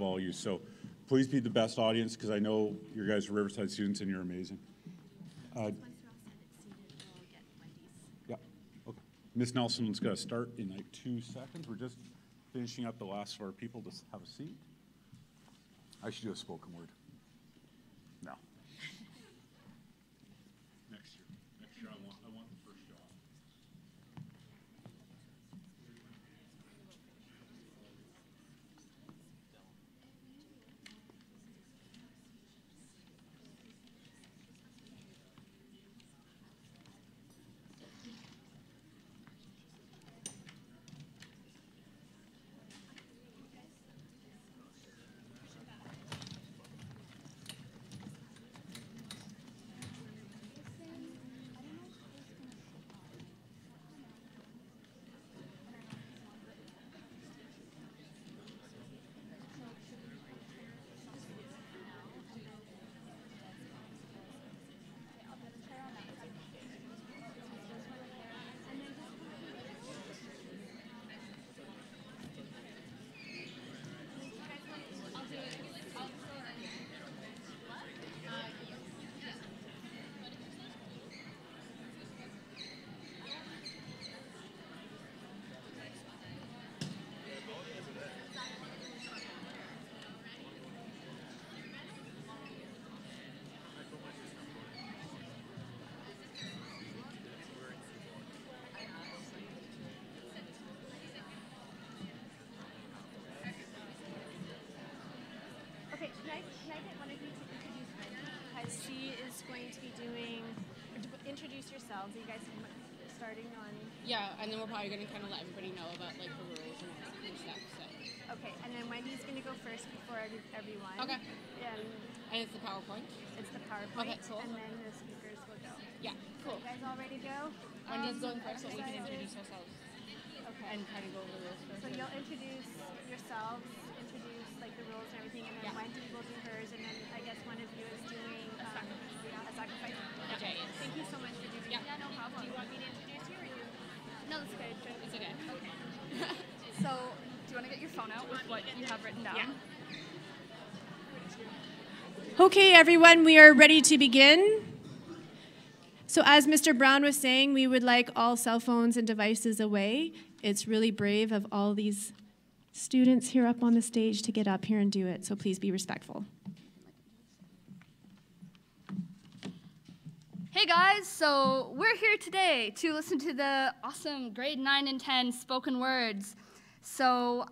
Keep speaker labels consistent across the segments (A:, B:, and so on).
A: all you. So please be the best audience, because I know you guys are Riverside students and you're amazing. Yeah, okay. Miss Nelson's going to start in like 2 seconds. We're just finishing up the last of our people to have a seat. I should do a spoken word. No. Next year. Next year I want the first job.
B: Okay, can I get one of you to introduce Wendy? Because she is going to be doing, introduce yourselves. Are you guys starting on?
C: Yeah, and then we're probably going to kind of let everybody know about like the rules and all that kind of stuff. So.
B: Okay, and then Wendy's going to go first before everyone.
C: Okay.
B: And
C: it's the PowerPoint?
B: It's the PowerPoint.
C: Okay, cool.
B: And then the speakers will go.
C: Yeah, cool.
B: You guys all ready to go?
C: Wendy's going first so we can introduce ourselves.
B: Okay.
C: And kind of go over the rules first.
B: So you'll introduce yourselves, introduce like the rules and everything, and then Wendy will do hers, and then I guess one of you is doing a sacrifice.
C: Okay.
B: Thank you so much for doing that.
C: Yeah,
B: no problem. Do you want me to introduce you? Or no, that's good.
C: It's okay.
B: Okay. So, do you want to get your phone out with what you have written down?
C: Yeah.
D: Okay, everyone, we are ready to begin. So as Mr. Brown was saying, we would like all cell phones and devices away. It's really brave of all these students here up on the stage to get up here and do it, so please be respectful.
E: Hey guys, so we're here today to listen to the awesome grade 9 and 10 spoken words. So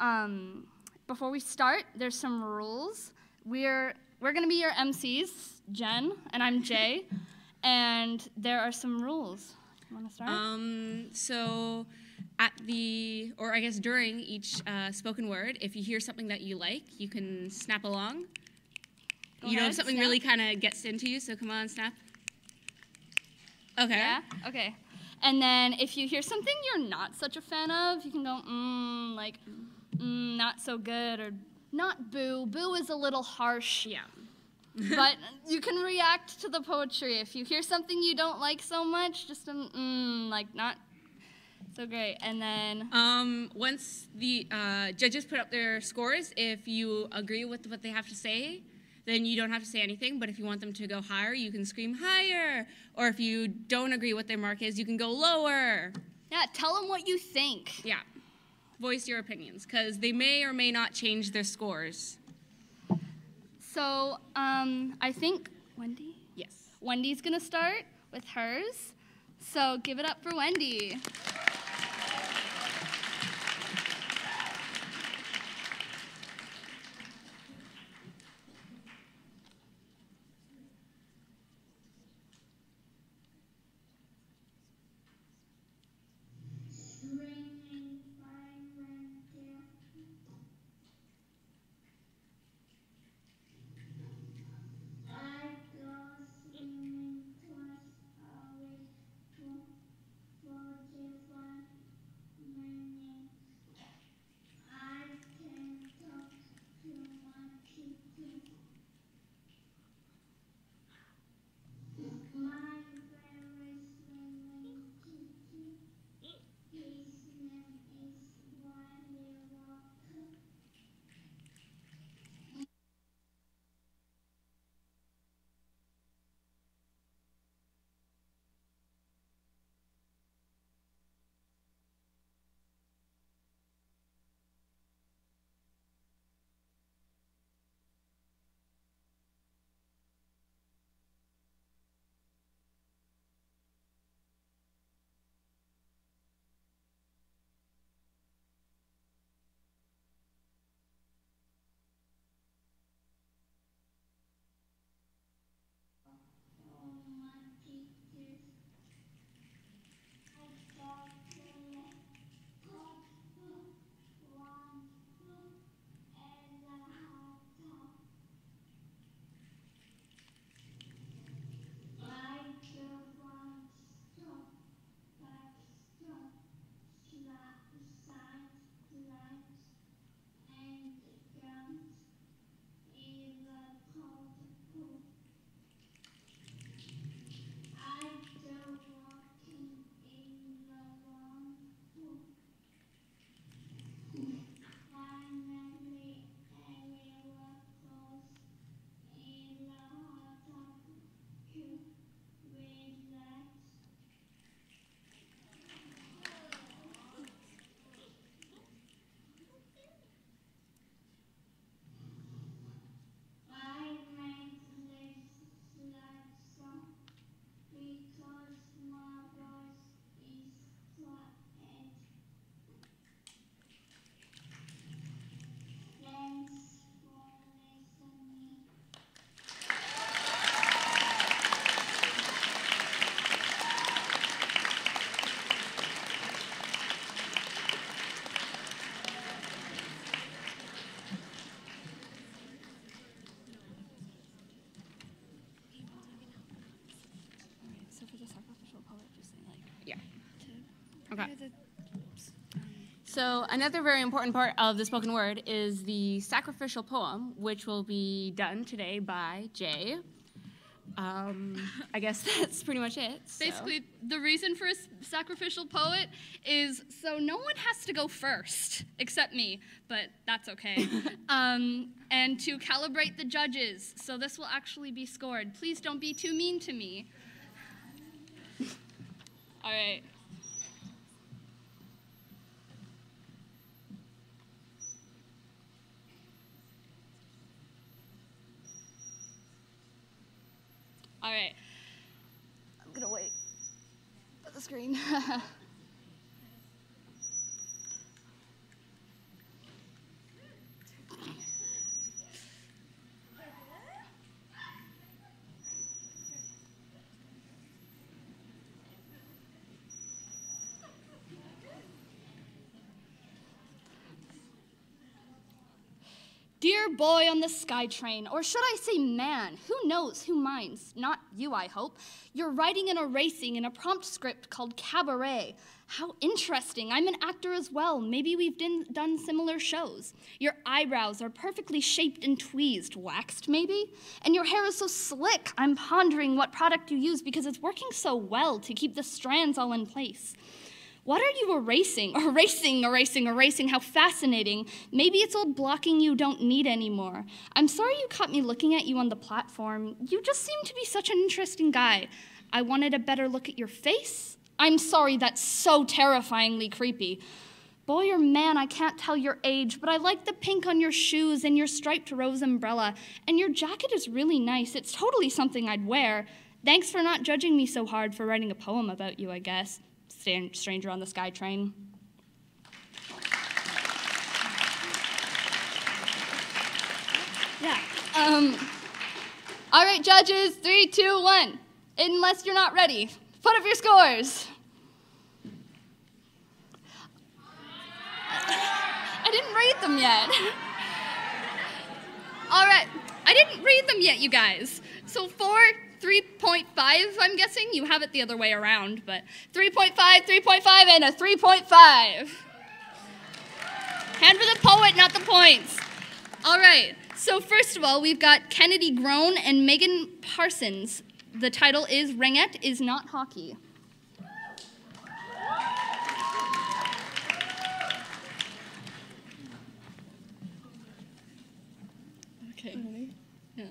E: before we start, there's some rules. We're going to be your MCs, Jen, and I'm Jay, and there are some rules. You want to start?
C: So during each spoken word, if you hear something that you like, you can snap along.
E: Go ahead,
C: if something
E: snap.
C: really kind of gets into you, so come on, snap. Okay.
E: Yeah? Okay. And then if you hear something you're not such a fan of, you can go, not so good, or not boo. Boo is a little harsh.
C: Yeah.
E: But you can react to the poetry. If you hear something you don't like so much, just not so great. And then
C: Once the judges put up their scores, if you agree with what they have to say, then you don't have to say anything. But if you want them to go higher, you can scream higher. Or if you don't agree what their mark is, you can go lower.
E: yeah, tell them what you think.
C: Yeah. Voice your opinions, because they may or may not change their scores.
E: So I think Wendy?
C: Yes.
E: Wendy's going to start with hers. So give it up for Wendy.
F: For
C: Okay. So another very important part of the spoken word is the sacrificial poem, which will be done today by Jay. I guess that's pretty much it. So.
E: Basically, the reason for a sacrificial poet is so no one has to go first, except me, but that's okay. And to calibrate the judges, so this will actually be scored. Please don't be too mean to me. All right. All right. I'm gonna wait at the screen. Dear boy on the SkyTrain, or should I say man, who knows, who minds? Not you, I hope. You're writing and erasing in a prompt script called Cabaret. How interesting. I'm an actor as well. Maybe we've done similar shows. Your eyebrows are perfectly shaped and tweezed, waxed maybe? And your hair is so slick. I'm pondering what product you use because it's working so well to keep the strands all in place. What are you erasing? Erasing. How fascinating. Maybe it's old blocking you don't need anymore. I'm sorry you caught me looking at you on the platform. You just seem to be such an interesting guy. I wanted a better look at your face. I'm sorry, that's so terrifyingly creepy. Boy or man, I can't tell your age, but I like the pink on your shoes and your striped rose umbrella. And your jacket is really nice. It's totally something I'd wear. Thanks for not judging me so hard for writing a poem about you, I guess. Stranger on the SkyTrain. Yeah. All right, judges, 3, 2, 1. Unless you're not ready, put up your scores. I didn't read them yet. All right, I didn't read them yet, you guys. So 3.5, I'm guessing. You have it the other way around, but 3.5, and a 3.5. Hand for the poet, not the points. All right, so first of all, we've got Kennedy Groan and Megan Parsons. The title is Ringette is Not Hockey.
F: Okay. Yeah.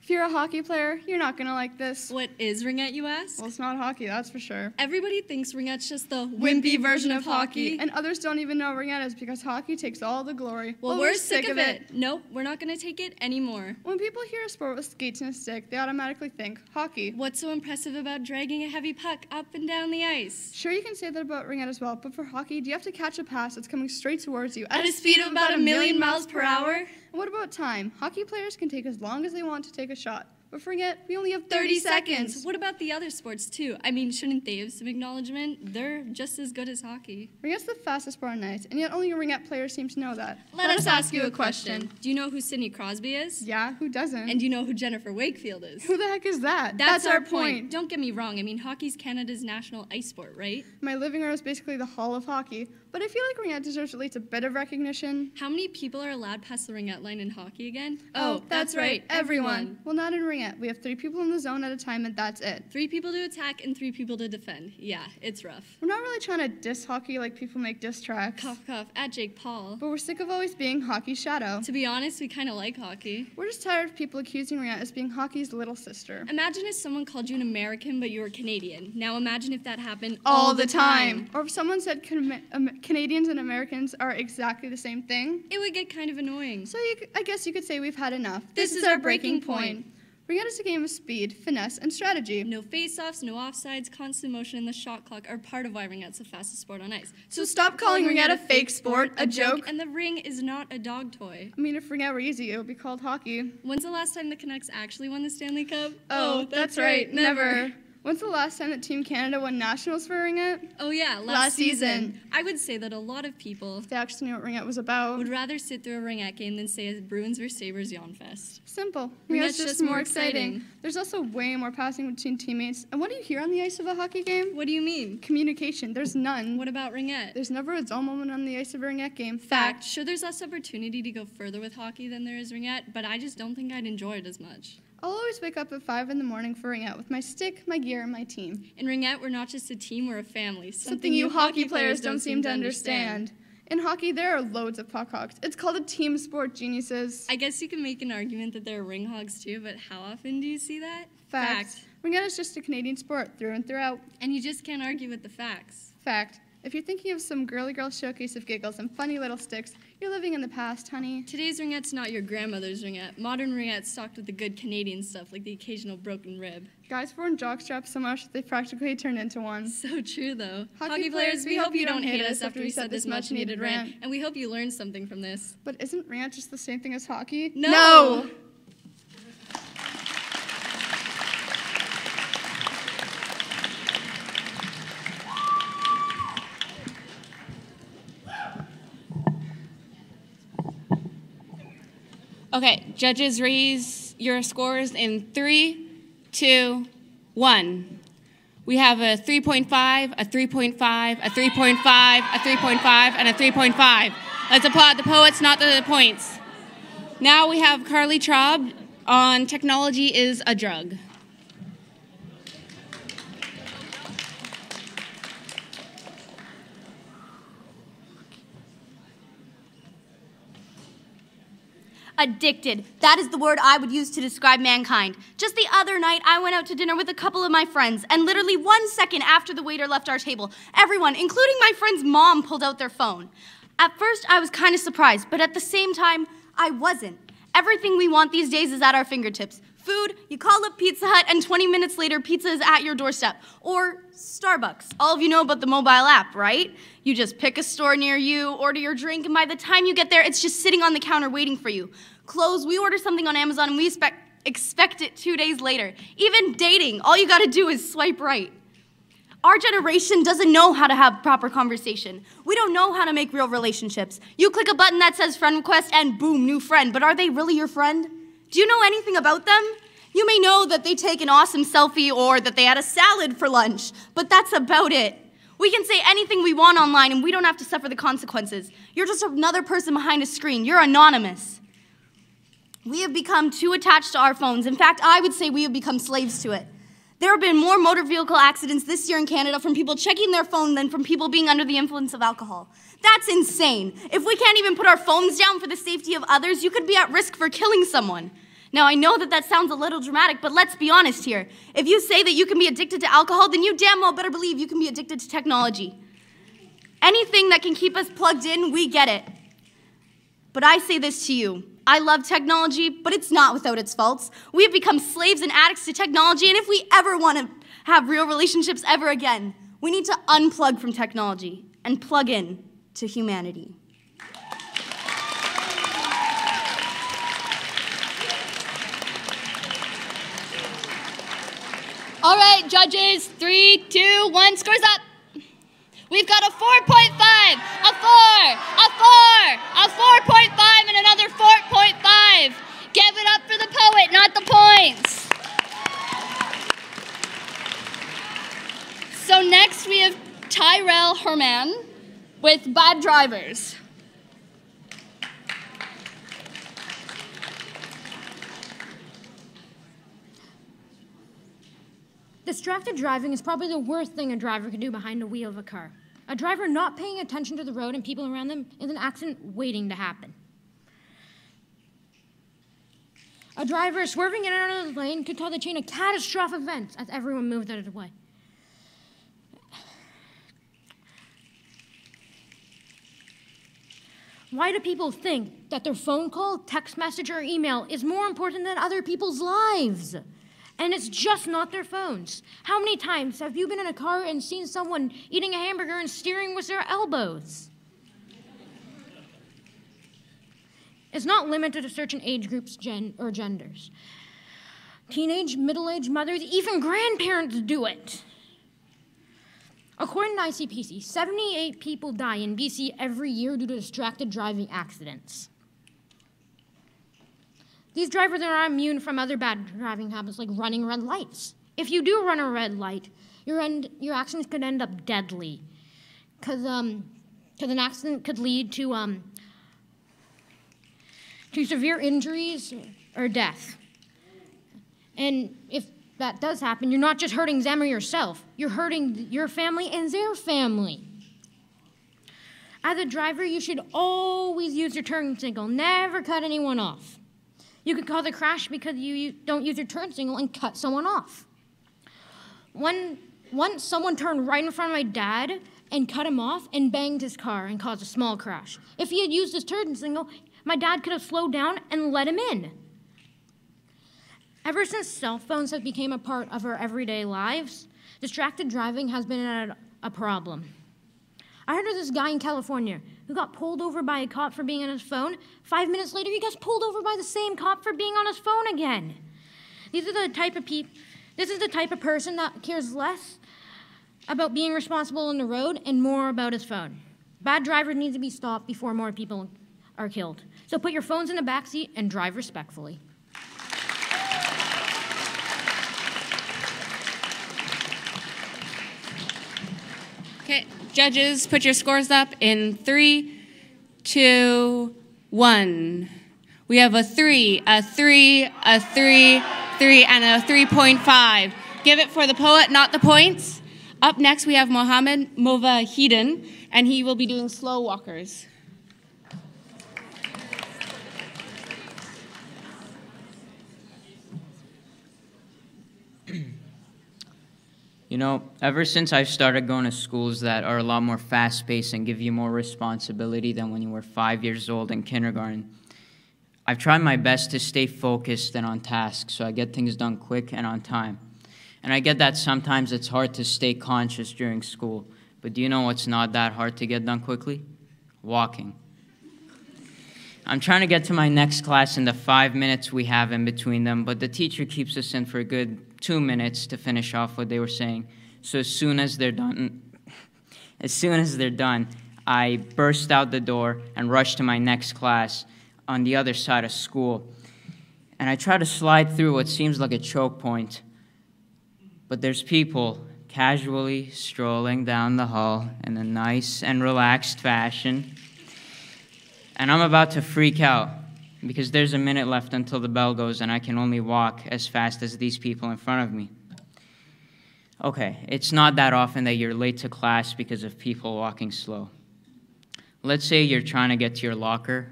F: If you're a hockey player, you're not going to like this.
G: What is ringette, you ask?
F: Well, it's not hockey, that's for sure.
G: Everybody thinks ringette's just the
F: Wimpy version of hockey. And others don't even know ringette is because hockey takes all the glory.
G: Well, we're sick of it. Nope, we're not going to take it anymore.
F: When people hear a sport with skates and a stick, they automatically think hockey.
G: What's so impressive about dragging a heavy puck up and down the ice?
F: Sure, you can say that about ringette as well, but for hockey, do you have to catch a pass that's coming straight towards you
G: at a speed of about a million miles per hour?
F: And what about time? Hockey players can take as long as they want to take a shot. But ringette, we only have
G: 30 seconds. What about the other sports, too? I mean, shouldn't they have some acknowledgement? They're just as good as hockey.
F: Ringette's the fastest sport on ice, and yet only ringette players seem to know that.
G: Let us ask you a question. Do you know who Sidney Crosby is?
F: Yeah, who doesn't?
G: And do you know who Jennifer Wakefield is?
F: Who the heck is that?
G: That's our point. Don't get me wrong. I mean, hockey's Canada's national ice sport, right?
F: My living room is basically the hall of hockey, but I feel like ringette deserves at least a bit of recognition.
G: How many people are allowed past the ringette line in hockey again?
F: Oh, that's right, everyone. Well, not in ringette. We have 3 people in the zone at a time, and that's it.
G: 3 people to attack and 3 people to defend. Yeah, it's rough.
F: We're not really trying to diss hockey like people make diss tracks.
G: Cough, cough, at Jake Paul.
F: But we're sick of always being hockey's shadow.
G: To be honest, we kind of like hockey.
F: We're just tired of people accusing ringette as being hockey's little sister.
G: Imagine if someone called you an American, but you were Canadian. Now imagine if that happened
F: all the time. Or if someone said Canadians and Americans are exactly the same thing.
G: It would get kind of annoying.
F: So I guess you could say we've had enough.
G: This is our breaking point.
F: Ringette is a game of speed, finesse, and strategy.
G: No face-offs, no offsides, constant motion, and the shot clock are part of why ringette's the fastest sport on ice.
F: So stop calling ringette a fake sport, a joke.
G: And the ring is not a dog toy.
F: I mean, if ringette were easy, it would be called hockey.
G: When's the last time the Canucks actually won the Stanley Cup?
F: Oh, that's right, never. When's the last time that Team Canada won nationals for ringette?
G: Oh yeah, last season. I would say that a lot of people
F: They actually knew what ringette was about.
G: would rather sit through a ringette game than say a Bruins vs. Sabres Yawnfest.
F: Simple.
G: Ringette's
F: Ringette's just more exciting. There's also way more passing between teammates. And what do you hear on the ice of a hockey game?
G: What do you mean?
F: Communication. There's none.
G: What about ringette?
F: There's never a dull moment on the ice of a ringette game.
G: Fact. Sure, there's less opportunity to go further with hockey than there is ringette, but I just don't think I'd enjoy it as much.
F: I'll always wake up at 5 in the morning for ringette with my stick, my gear, and my team.
G: In ringette, we're not just a team, we're a family.
F: Something you hockey players don't seem to understand. In hockey, there are loads of puck hogs. It's called a team sport, geniuses.
G: I guess you can make an argument that there are ring hogs too, but how often do you see that?
F: Fact. Ringette is just a Canadian sport, through and throughout.
G: And you just can't argue with the facts.
F: Fact. If you're thinking of some girly girl showcase of giggles and funny little sticks, you're living in the past, honey.
G: Today's ringette's not your grandmother's ringette. Modern ringette's stocked with the good Canadian stuff, like the occasional broken rib.
F: Guys have worn jockstraps so much that they practically turned into one.
G: So true, though.
F: Hockey players, we hope you don't hate us after we said this much-needed rant.
G: And we hope you learned something from this.
F: But isn't ringette just the same thing as hockey?
G: No!
C: Okay, judges, raise your scores in 3, 2, 1. We have a 3.5, a 3.5, a 3.5, a 3.5, and a 3.5. Let's applaud the poets, not the points. Now we have Carly Traub on Technology is a Drug.
H: Addicted. That is the word I would use to describe mankind. Just the other night, I went out to dinner with a couple of my friends, and literally 1 second after the waiter left our table, everyone, including my friend's mom, pulled out their phone. At first, I was kind of surprised, but at the same time, I wasn't. Everything we want these days is at our fingertips. Food, you call up Pizza Hut, and 20 minutes later, pizza is at your doorstep. Or Starbucks. All of you know about the mobile app, right? You just pick a store near you, order your drink, and by the time you get there, it's just sitting on the counter waiting for you. Clothes, we order something on Amazon, and we expect it 2 days later. Even dating, all you gotta do is swipe right. Our generation doesn't know how to have proper conversation. We don't know how to make real relationships. You click a button that says friend request, and boom, new friend. But are they really your friend? Do you know anything about them? You may know that they take an awesome selfie or that they had a salad for lunch, but that's about it. We can say anything we want online and we don't have to suffer the consequences. You're just another person behind a screen. You're anonymous. We have become too attached to our phones. In fact, I would say we have become slaves to it. There have been more motor vehicle accidents this year in Canada from people checking their phone than from people being under the influence of alcohol. That's insane. If we can't even put our phones down for the safety of others, you could be at risk for killing someone. Now, I know that sounds a little dramatic, but let's be honest here. If you say that you can be addicted to alcohol, then you damn well better believe you can be addicted to technology. Anything that can keep us plugged in, we get it. But I say this to you. I love technology, but it's not without its faults. We have become slaves and addicts to technology, and if we ever want to have real relationships ever again, we need to unplug from technology and plug in to humanity.
E: All right, judges, 3, 2, 1, scores up. We've got a 4.5, a 4, a 4, a 4.5, and another 4.5. Give it up for the poet, not the points. So next we have Tyrell Herman with Bad Drivers.
I: Distracted driving is probably the worst thing a driver could do behind the wheel of a car. A driver not paying attention to the road and people around them is an accident waiting to happen. A driver swerving in and out of the lane could cause a chain of catastrophic events as everyone moves out of the way. Why do people think that their phone call, text message, or email is more important than other people's lives? And it's just not their phones. How many times have you been in a car and seen someone eating a hamburger and steering with their elbows? It's not limited to certain age groups or genders. Teenage, middle-aged mothers, even grandparents do it. According to ICPC, 78 people die in BC every year due to distracted driving accidents. These drivers are not immune from other bad driving habits like running red lights. If you do run a red light, your accidents could end up deadly, because an accident could lead to severe injuries or death. And if that does happen, you're not just hurting them or yourself, you're hurting your family and their family. As a driver, you should always use your turn signal, never cut anyone off. You could cause a crash because you don't use your turn signal and cut someone off. Once someone turned right in front of my dad and cut him off and banged his car and caused a small crash. If he had used his turn signal, my dad could have slowed down and let him in. Ever since cell phones have become a part of our everyday lives, distracted driving has been a problem. I heard of this guy in California who got pulled over by a cop for being on his phone. 5 minutes later, he gets pulled over by the same cop for being on his phone again. This is the type of person that cares less about being responsible on the road and more about his phone. Bad drivers need to be stopped before more people are killed. So put your phones in the backseat and drive respectfully.
C: Okay, judges, put your scores up in 3, 2, 1. We have a 3, a 3, a 3, 3, and a 3.5. Give it for the poet, not the points. Up next, we have Mohammed Movahidan, and he will be doing slow walkers.
J: You know, ever since I've started going to schools that are a lot more fast-paced and give you more responsibility than when you were 5 years old in kindergarten, I've tried my best to stay focused and on task so I get things done quick and on time. And I get that sometimes it's hard to stay conscious during school, but do you know what's not that hard to get done quickly? Walking. I'm trying to get to my next class in the 5 minutes we have in between them, but the teacher keeps us in for a good 2 minutes to finish off what they were saying. So as soon as they're done, I burst out the door and rush to my next class on the other side of school. And I try to slide through what seems like a choke point, but there's people casually strolling down the hall in a nice and relaxed fashion. And I'm about to freak out because there's a minute left until the bell goes and I can only walk as fast as these people in front of me. Okay, it's not that often that you're late to class because of people walking slow. Let's say you're trying to get to your locker,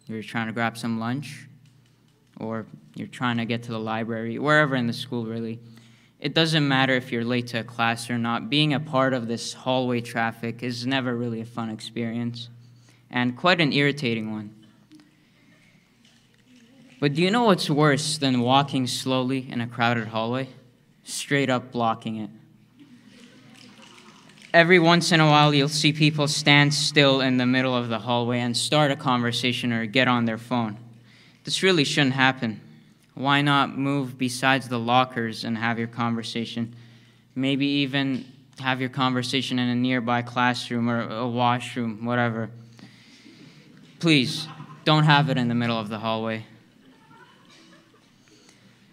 J: you're trying to grab some lunch, or you're trying to get to the library, wherever in the school really. It doesn't matter if you're late to a class or not. Being a part of this hallway traffic is never really a fun experience, and quite an irritating one. But do you know what's worse than walking slowly in a crowded hallway? Straight up blocking it. Every once in a while, you'll see people stand still in the middle of the hallway and start a conversation or get on their phone. This really shouldn't happen. Why not move besides the lockers and have your conversation? Maybe even have your conversation in a nearby classroom or a washroom, whatever. Please, don't have it in the middle of the hallway.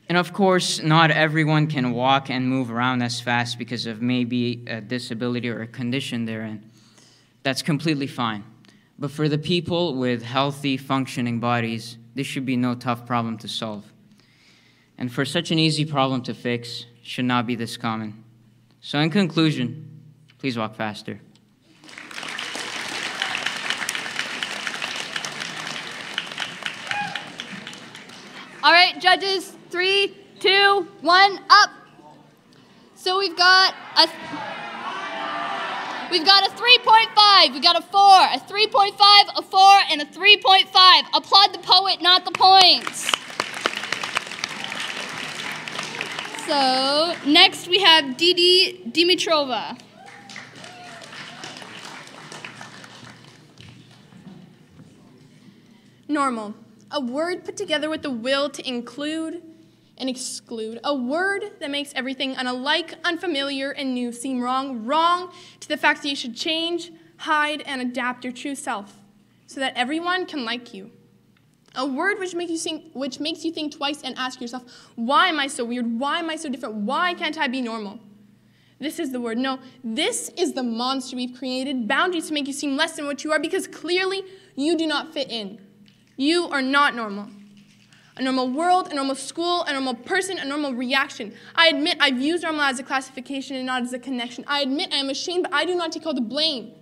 J: And of course, not everyone can walk and move around as fast because of maybe a disability or a condition they're in. That's completely fine. But for the people with healthy, functioning bodies, this should be no tough problem to solve. And for such an easy problem to fix, it should not be this common. So in conclusion, please walk faster.
E: All right, judges, 3, 2, 1, up. So we've got a 3.5, we got a 4, a 3.5, a 4, and a 3.5. Applaud the poet, not the points. So next we have Didi Dimitrova.
F: Normal. A word put together with the will to include, and exclude. A word that makes everything unalike, unfamiliar, and new seem wrong. Wrong to the fact that you should change, hide, and adapt your true self so that everyone can like you. A word which makes you think twice and ask yourself, why am I so weird? Why am I so different? Why can't I be normal? This is the word. No, this is the monster we've created, boundaries to make you seem less than what you are because clearly you do not fit in. You are not normal. A normal world, a normal school, a normal person, a normal reaction. I admit I've used normal as a classification and not as a connection. I admit I am ashamed, but I do not take all the blame.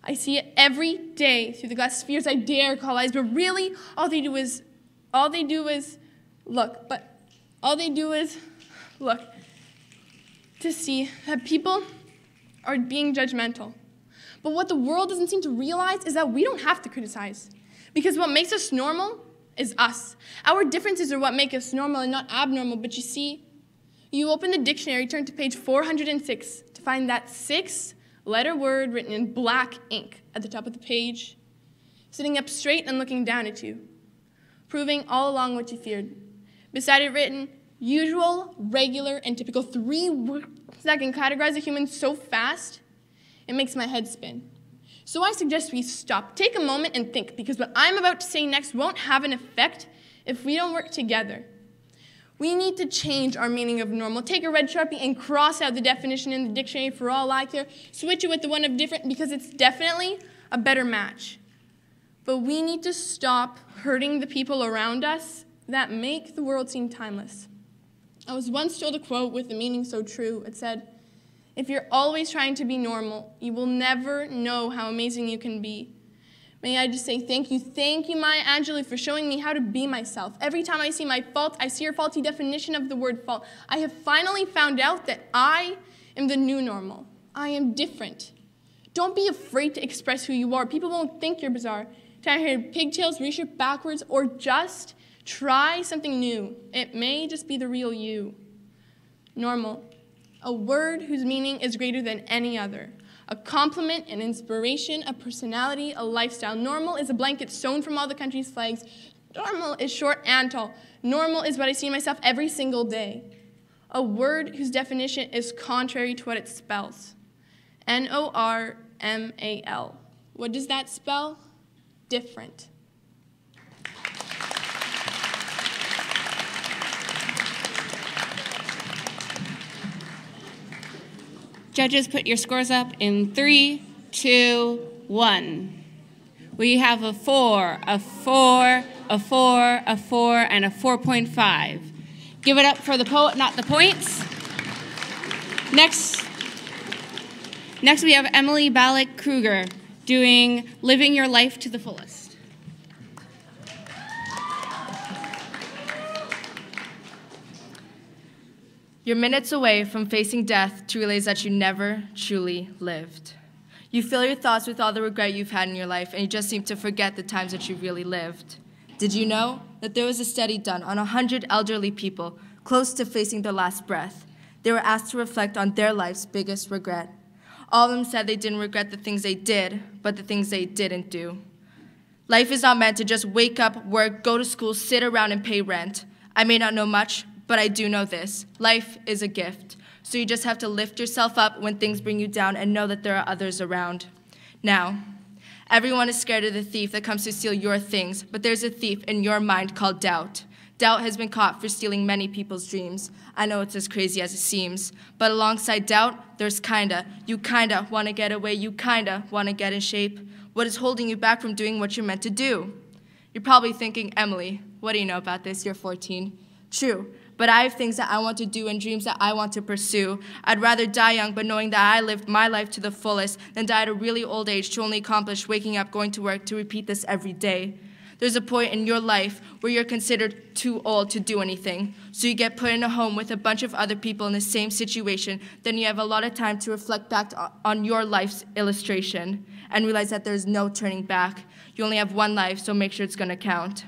F: I see it every day through the glass spheres I dare call eyes, but really all they do is look to see that people are being judgmental. But what the world doesn't seem to realize is that we don't have to criticize, because what makes us normal is us. Our differences are what make us normal and not abnormal, but you see, you open the dictionary, turn to page 406 to find that 6-letter word written in black ink at the top of the page, sitting up straight and looking down at you, proving all along what you feared. Beside it written, usual, regular, and typical. 3 words that can categorize a human so fast, it makes my head spin. So I suggest we stop, take a moment and think, because what I'm about to say next won't have an effect if we don't work together. We need to change our meaning of normal. Take a red Sharpie and cross out the definition in the dictionary for all I care. Switch it with the one of different because it's definitely a better match. But we need to stop hurting the people around us that make the world seem timeless. I was once told a quote with a meaning so true. It said, "If you're always trying to be normal, you will never know how amazing you can be." May I just say thank you, Maya Angelou, for showing me how to be myself. Every time I see my fault, I see your faulty definition of the word fault. I have finally found out that I am the new normal. I am different. Don't be afraid to express who you are. People won't think you're bizarre. Tie your hair pigtails, reshape backwards, or just try something new. It may just be the real you. Normal. A word whose meaning is greater than any other. A compliment, an inspiration, a personality, a lifestyle. Normal is a blanket sewn from all the country's flags. Normal is short and tall. Normal is what I see in myself every single day. A word whose definition is contrary to what it spells. Normal. What does that spell? Different.
C: Judges, put your scores up in 3, 2, 1. We have a 4, a 4, a 4, a 4, and a 4.5. Give it up for the poet, not the points. Next we have Emily Ballack Kruger doing Living Your Life to the Fullest.
K: You're minutes away from facing death to realize that you never truly lived. You fill your thoughts with all the regret you've had in your life, and you just seem to forget the times that you really lived. Did you know that there was a study done on 100 elderly people close to facing their last breath? They were asked to reflect on their life's biggest regret. All of them said they didn't regret the things they did, but the things they didn't do. Life is not meant to just wake up, work, go to school, sit around, and pay rent. I may not know much, but I do know this. Life is a gift. So you just have to lift yourself up when things bring you down and know that there are others around. Now, everyone is scared of the thief that comes to steal your things, but there's a thief in your mind called doubt. Doubt has been caught for stealing many people's dreams. I know it's as crazy as it seems, but alongside doubt, there's kinda. You kinda want to get away. You kinda want to get in shape. What is holding you back from doing what you're meant to do? You're probably thinking, Emily, what do you know about this? You're 14. True. But I have things that I want to do and dreams that I want to pursue. I'd rather die young, but knowing that I lived my life to the fullest than die at a really old age to only accomplish waking up, going to work, to repeat this every day. There's a point in your life where you're considered too old to do anything. So you get put in a home with a bunch of other people in the same situation. Then you have a lot of time to reflect back on your life's illustration and realize that there's no turning back. You only have one life, so make sure it's going to count.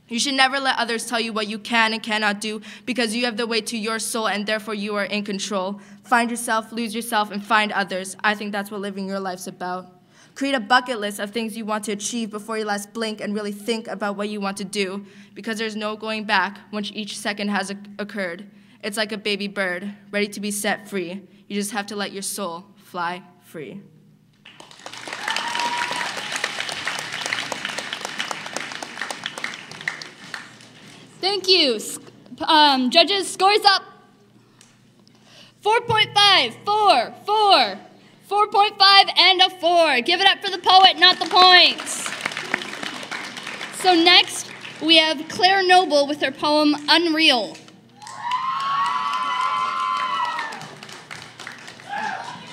K: You should never let others tell you what you can and cannot do because you have the way to your soul and therefore you are in control. Find yourself, lose yourself, and find others. I think that's what living your life's about. Create a bucket list of things you want to achieve before you last blink and really think about what you want to do, because there's no going back once each second has occurred. It's like a baby bird, ready to be set free. You just have to let your soul fly free.
E: Thank you. Judges, scores up. 4.5, 4, 4. 4.5 and a 4. Give it up for the poet, not the points. So next, we have Claire Noble with her poem, Unreal.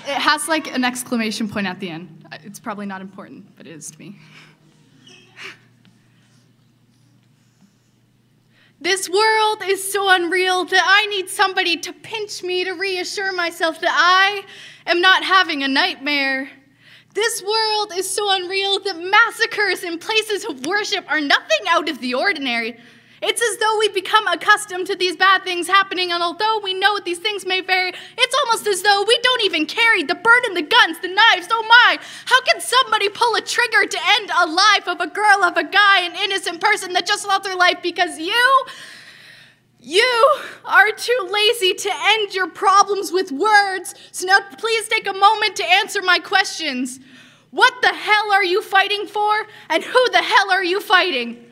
L: It has like an exclamation point at the end. It's probably not important, but it is to me. This world is so unreal that I need somebody to pinch me to reassure myself that I am not having a nightmare. This world is so unreal that massacres in places of worship are nothing out of the ordinary. It's as though we become accustomed to these bad things happening, and although we know these things may vary, it's almost as though we don't even carry the burden, the guns, the knives. Oh my, how can somebody pull a trigger to end a life of a girl, of a guy, an innocent person that just lost their life because you are too lazy to end your problems with words. So now please take a moment to answer my questions. What the hell are you fighting for? And who the hell are you fighting?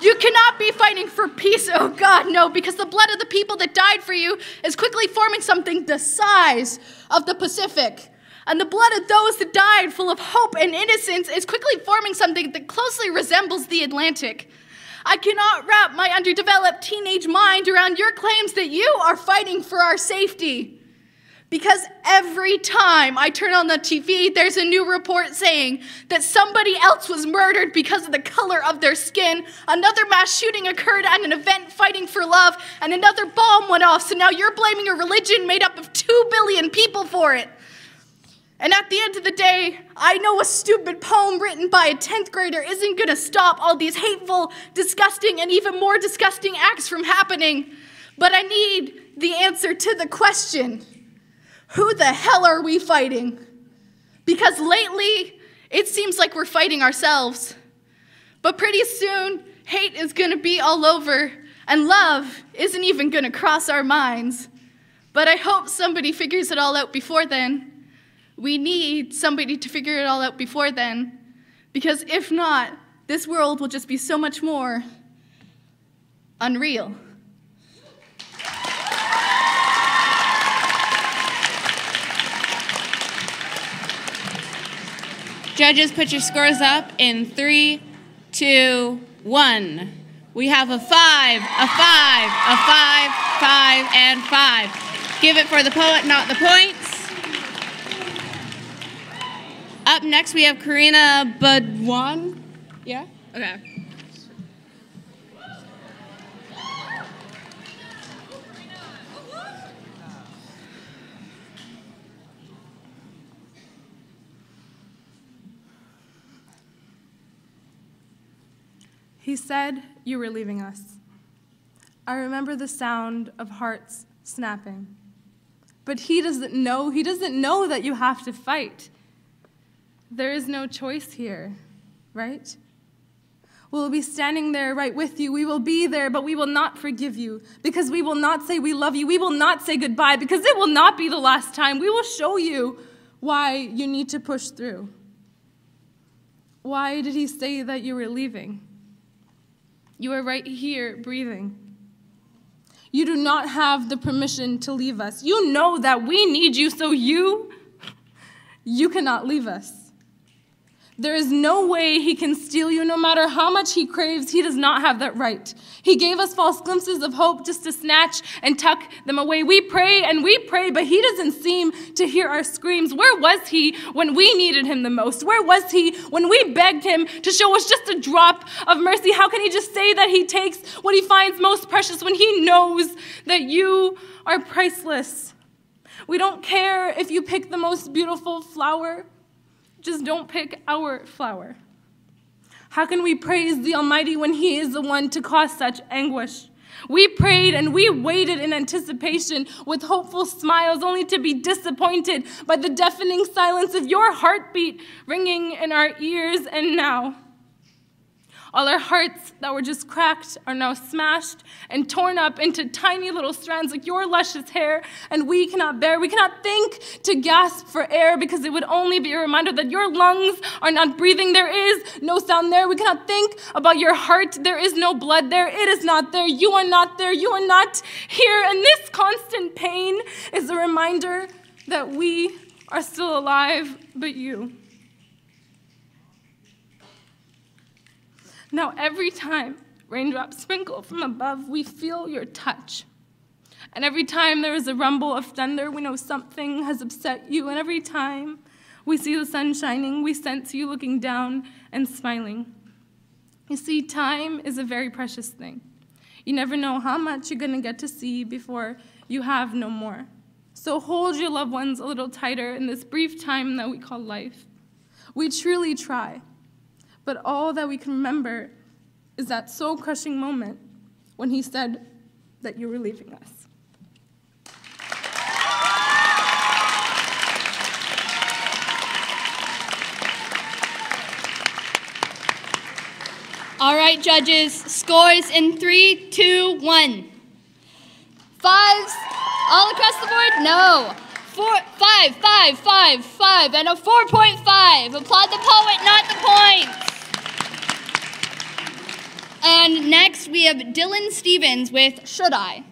L: You cannot be fighting for peace, oh God, no, because the blood of the people that died for you is quickly forming something the size of the Pacific. And the blood of those that died full of hope and innocence is quickly forming something that closely resembles the Atlantic. I cannot wrap my underdeveloped teenage mind around your claims that you are fighting for our safety. Because every time I turn on the TV, there's a new report saying that somebody else was murdered because of the color of their skin. Another mass shooting occurred at an event fighting for love, and another bomb went off. So now you're blaming a religion made up of 2 billion people for it. And at the end of the day, I know a stupid poem written by a 10th grader isn't going to stop all these hateful, disgusting, and even more disgusting acts from happening. But I need the answer to the question. Who the hell are we fighting? Because lately, it seems like we're fighting ourselves. But pretty soon, hate is going to be all over, and love isn't even going to cross our minds. But I hope somebody figures it all out before then. We need somebody to figure it all out before then. Because if not, this world will just be so much more unreal.
C: Judges, put your scores up in 3, 2, 1. We have a 5, a 5, a 5, 5, and 5. Give it for the poet, not the points. Up next, we have Karina Budwan. Yeah? Okay.
F: He said you were leaving us. I remember the sound of hearts snapping. But he doesn't know that you have to fight. There is no choice here, right? We'll be standing there right with you. We will be there, but we will not forgive you because we will not say we love you. We will not say goodbye because it will not be the last time. We will show you why you need to push through. Why did he say that you were leaving? You are right here breathing. You do not have the permission to leave us. You know that we need you, so you cannot leave us. There is no way he can steal you. No matter how much he craves, he does not have that right. He gave us false glimpses of hope just to snatch and tuck them away. We pray and we pray, but he doesn't seem to hear our screams. Where was he when we needed him the most? Where was he when we begged him to show us just a drop of mercy? How can he just say that he takes what he finds most precious when he knows that you are priceless? We don't care if you pick the most beautiful flower. Just don't pick our flower. How can we praise the Almighty when he is the one to cause such anguish?
L: We prayed and we waited in anticipation with hopeful smiles, only to be disappointed by the deafening silence of your heartbeat ringing in our ears. And now, all our hearts that were just cracked are now smashed and torn up into tiny little strands like your luscious hair, and we cannot think to gasp for air, because it would only be a reminder that your lungs are not breathing. There is no sound there. We cannot think about your heart. There is no blood there. It is not there. You are not there. You are not here. And this constant pain is a reminder that we are still alive, but you. Now, every time raindrops sprinkle from above, we feel your touch. And every time there is a rumble of thunder, we know something has upset you. And every time we see the sun shining, we sense you looking down and smiling. You see, time is a very precious thing. You never know how much you're going to get to see before you have no more. So hold your loved ones a little tighter in this brief time that we call life. We truly try. But all that we can remember is that soul-crushing moment when he said that you were leaving us.
E: All right, judges, scores in 3, 2, 1. Fives all across the board? No. 5, 5, 5, 5, and a 4.5. Applaud the poet, not the points. And next, we have Dylan Stevens with Should I?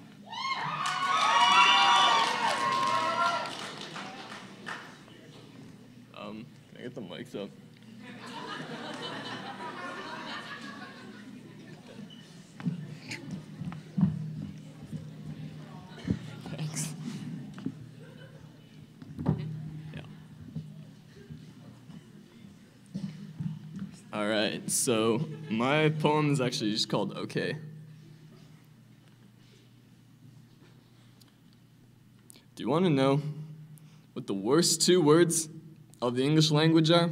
M: Can I get the mics up? Thanks. Yeah. All right, so my poem is actually just called Okay. Do you want to know what the worst 2 words of the English language are?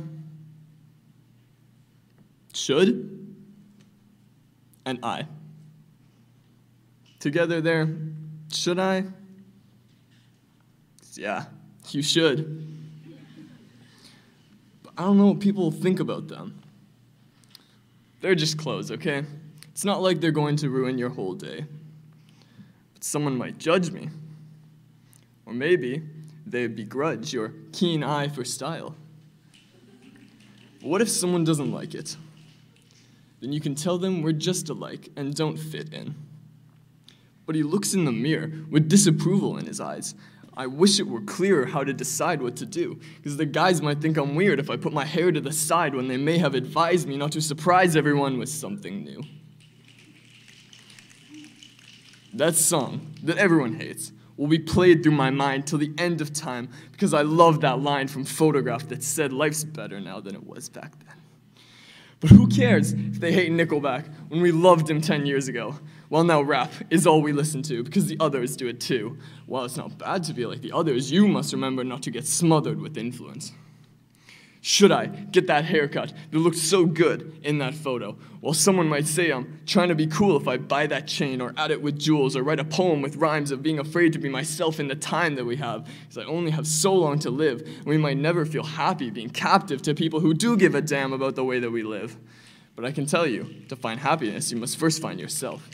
M: Should and I. Together there, should I? Yeah, you should. But I don't know what people think about them. They're just clothes, okay? It's not like they're going to ruin your whole day. But someone might judge me. Or maybe they begrudge your keen eye for style. But what if someone doesn't like it? Then you can tell them we're just alike and don't fit in. But he looks in the mirror with disapproval in his eyes. I wish it were clearer how to decide what to do, because the guys might think I'm weird if I put my hair to the side when they may have advised me not to surprise everyone with something new. That song that everyone hates will be played through my mind till the end of time, because I love that line from Photograph that said life's better now than it was back then. But who cares if they hate Nickelback when we loved him 10 years ago? Well, now rap is all we listen to, because the others do it too. While it's not bad to be like the others, you must remember not to get smothered with influence. Should I get that haircut that looked so good in that photo? Well, someone might say I'm trying to be cool if I buy that chain or add it with jewels or write a poem with rhymes of being afraid to be myself in the time that we have, because I only have so long to live, and we might never feel happy being captive to people who do give a damn about the way that we live. But I can tell you, to find happiness, you must first find yourself.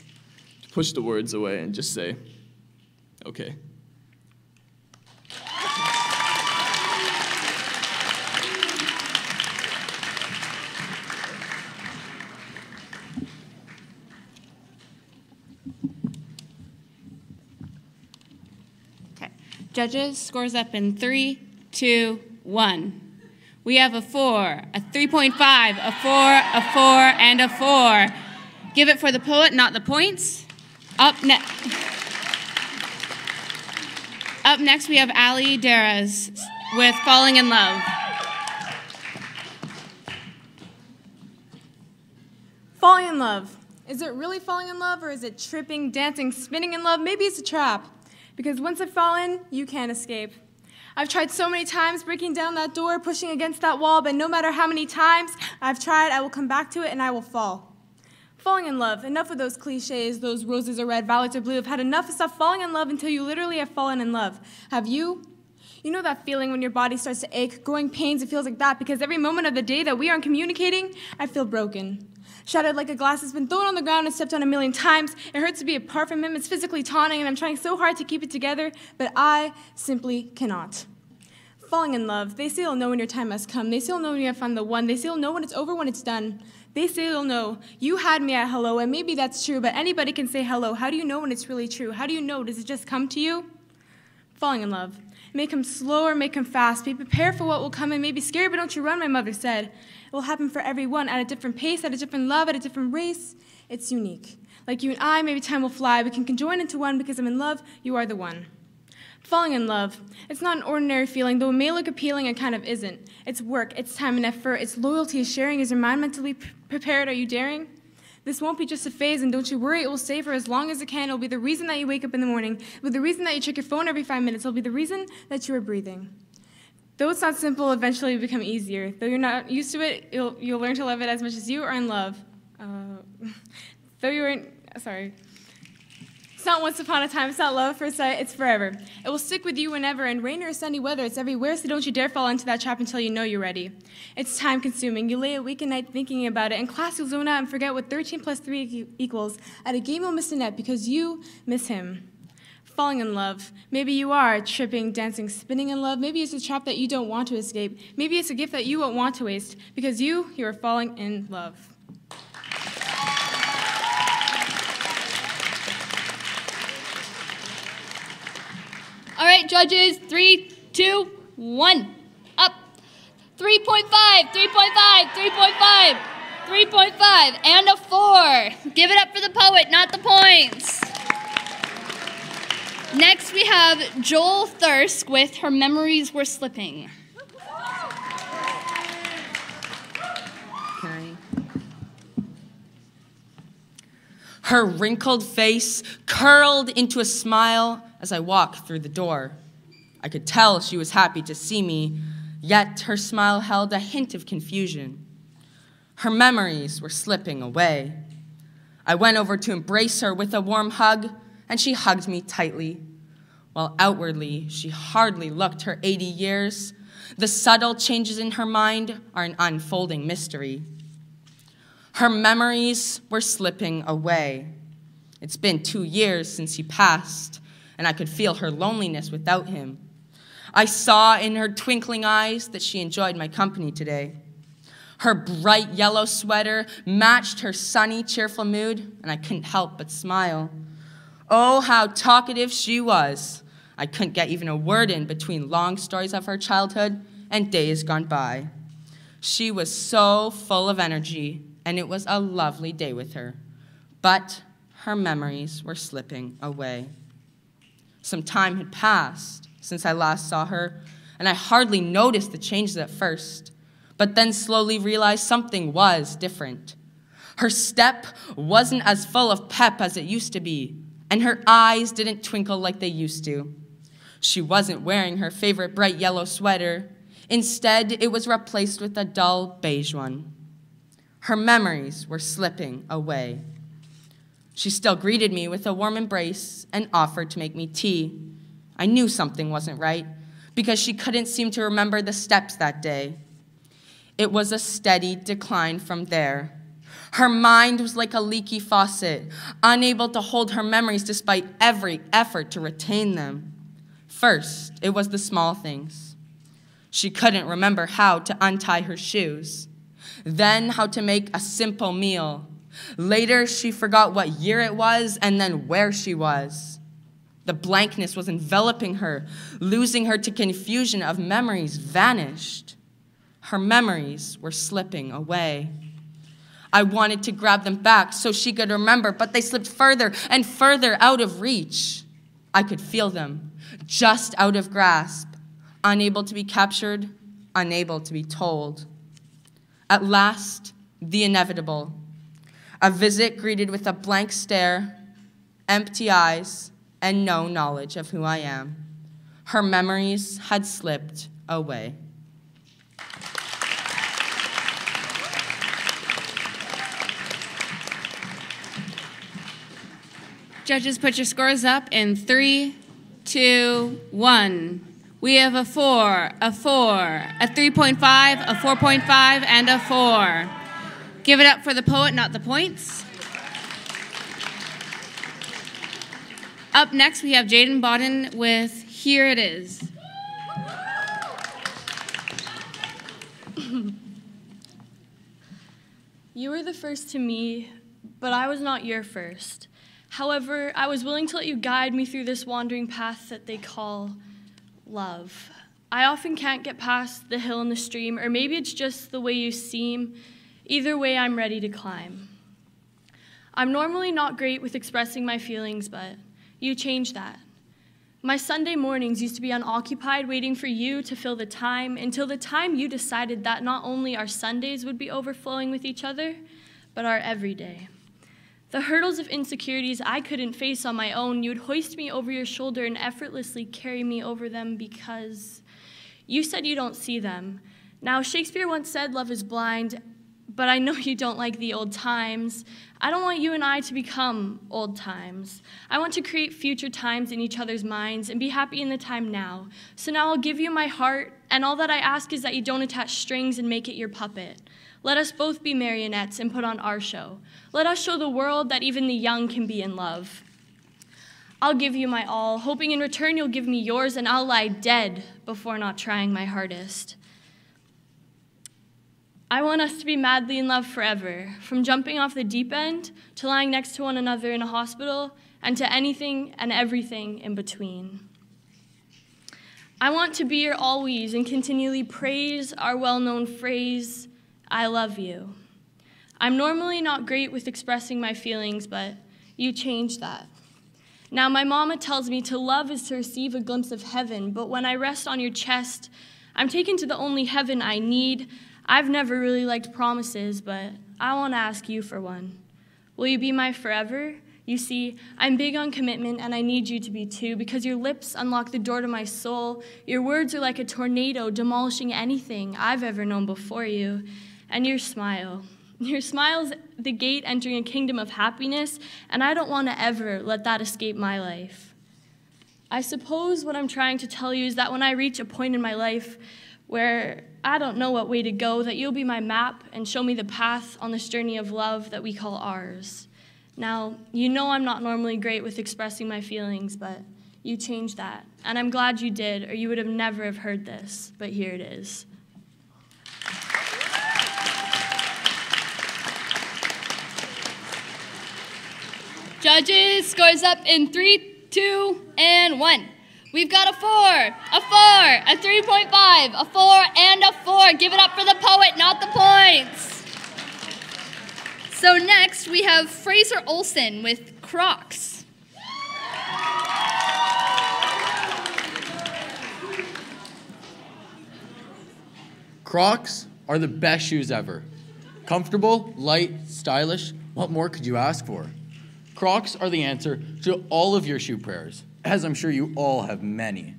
M: To push the words away and just say, okay.
C: Judges, scores up in 3, 2, 1. We have a 4, a 3.5, a 4, a 4, and a 4. Give it for the poet, not the points. Up next, we have Ali Daraz with Falling in Love.
N: Falling in love. Is it really falling in love, or is it tripping, dancing, spinning in love? Maybe it's a trap. Because once I've fallen, you can't escape. I've tried so many times breaking down that door, pushing against that wall, but no matter how many times I've tried, I will come back to it and I will fall. Falling in love. Enough of those cliches, those roses are red, violets are blue. I've had enough of stuff falling in love until you literally have fallen in love. Have you? You know that feeling when your body starts to ache, growing pains, it feels like that because every moment of the day that we aren't communicating, I feel broken. Shattered like a glass that's been thrown on the ground and stepped on 1,000,000 times. It hurts to be apart from him. It's physically taunting, and I'm trying so hard to keep it together, but I simply cannot. Falling in love. They say they'll know when your time has come. They say they'll know when you have found the one. They say they'll know when it's over, when it's done. They say they'll know. You had me at hello, and maybe that's true, but anybody can say hello. How do you know when it's really true? How do you know? Does it just come to you? Falling in love. Make him slow or make him fast. Be prepared for what will come and may be scared, but don't you run, my mother said. It will happen for everyone at a different pace, at a different love, at a different race. It's unique. Like you and I, maybe time will fly. We can conjoin into one because I'm in love. You are the one. Falling in love. It's not an ordinary feeling, though it may look appealing, it kind of isn't. It's work, it's time and effort, it's loyalty, it's sharing. Is your mind mentally prepared? Are you daring? This won't be just a phase, and don't you worry, it will stay for as long as it can. It'll be the reason that you wake up in the morning. It'll be the reason that you check your phone every 5 minutes. It'll be the reason that you are breathing. Though it's not simple, eventually it'll become easier. Though you're not used to it, you'll learn to love it as much as you are in love. It's not once upon a time, it's not love at first sight, it's forever. It will stick with you whenever, in rain or sunny weather, it's everywhere, so don't you dare fall into that trap until you know you're ready. It's time-consuming. You lay awake at night thinking about it. In class, you'll zone out and forget what 13 plus 3 equals. At a game, you'll miss the net because you miss him. Falling in love. Maybe you are tripping, dancing, spinning in love. Maybe it's a trap that you don't want to escape. Maybe it's a gift that you won't want to waste because you are falling in love.
E: All right, judges, 3, 2, 1, up. 3.5, 3.5, 3.5, 3.5, and a 4. Give it up for the poet, not the points. Next, we have Joel Thirsk with Her Memories Were Slipping.
O: Her wrinkled face curled into a smile as I walked through the door. I could tell she was happy to see me, yet her smile held a hint of confusion. Her memories were slipping away. I went over to embrace her with a warm hug, and she hugged me tightly. While outwardly she hardly looked her 80 years, the subtle changes in her mind are an unfolding mystery. Her memories were slipping away. It's been 2 years since he passed, and I could feel her loneliness without him. I saw in her twinkling eyes that she enjoyed my company today. Her bright yellow sweater matched her sunny, cheerful mood, and I couldn't help but smile. Oh, how talkative she was. I couldn't get even a word in between long stories of her childhood and days gone by. She was so full of energy, and it was a lovely day with her. But her memories were slipping away. Some time had passed since I last saw her, and I hardly noticed the changes at first, but then slowly realized something was different. Her step wasn't as full of pep as it used to be, and her eyes didn't twinkle like they used to. She wasn't wearing her favorite bright yellow sweater. Instead, it was replaced with a dull beige one. Her memories were slipping away. She still greeted me with a warm embrace and offered to make me tea. I knew something wasn't right because she couldn't seem to remember the steps that day. It was a steady decline from there. Her mind was like a leaky faucet, unable to hold her memories despite every effort to retain them. First, it was the small things. She couldn't remember how to untie her shoes, then how to make a simple meal. Later, she forgot what year it was and then where she was. The blankness was enveloping her, losing her to confusion of memories vanished. Her memories were slipping away. I wanted to grab them back so she could remember, but they slipped further and further out of reach. I could feel them, just out of grasp, unable to be captured, unable to be told. At last, the inevitable. A visit greeted with a blank stare, empty eyes, and no knowledge of who I am. Her memories had slipped away.
C: Judges, put your scores up in 3, 2, 1. We have a 4, a 4, a 3.5, a 4.5, and a 4. Give it up for the poet, not the points. Up next, we have Jaden Bodden with Here It Is.
P: You were the first to me, but I was not your first. However, I was willing to let you guide me through this wandering path that they call love. I often can't get past the hill and the stream, or maybe it's just the way you seem. Either way, I'm ready to climb. I'm normally not great with expressing my feelings, but you changed that. My Sunday mornings used to be unoccupied, waiting for you to fill the time, until the time you decided that not only our Sundays would be overflowing with each other, but our everyday. The hurdles of insecurities I couldn't face on my own, you would hoist me over your shoulder and effortlessly carry me over them because you said you don't see them. Now, Shakespeare once said love is blind, but I know you don't like the old times. I don't want you and I to become old times. I want to create future times in each other's minds and be happy in the time now. So now I'll give you my heart, and all that I ask is that you don't attach strings and make it your puppet. Let us both be marionettes and put on our show. Let us show the world that even the young can be in love. I'll give you my all, hoping in return you'll give me yours, and I'll lie dead before not trying my hardest. I want us to be madly in love forever, from jumping off the deep end to lying next to one another in a hospital, and to anything and everything in between. I want to be your always and continually praise our well-known phrase, I love you. I'm normally not great with expressing my feelings, but you changed that. Now, my mama tells me to love is to receive a glimpse of heaven, but when I rest on your chest, I'm taken to the only heaven I need. I've never really liked promises, but I want to ask you for one. Will you be my forever? You see, I'm big on commitment, and I need you to be too, because your lips unlock the door to my soul. Your words are like a tornado, demolishing anything I've ever known before you. And your smile. Your smile's the gate entering a kingdom of happiness, and I don't want to ever let that escape my life. I suppose what I'm trying to tell you is that when I reach a point in my life where I don't know what way to go, that you'll be my map and show me the path on this journey of love that we call ours. Now, you know I'm not normally great with expressing my feelings, but you changed that. And I'm glad you did, or you would have never have heard this, but here it is.
E: Judges, scores up in 3, 2, and 1. We've got a 4, a 4, a 3.5, a 4, and a 4. Give it up for the poet, not the points. So next, we have Fraser Olson with Crocs.
Q: Crocs are the best shoes ever. Comfortable, light, stylish. What more could you ask for? Crocs are the answer to all of your shoe prayers, as I'm sure you all have many.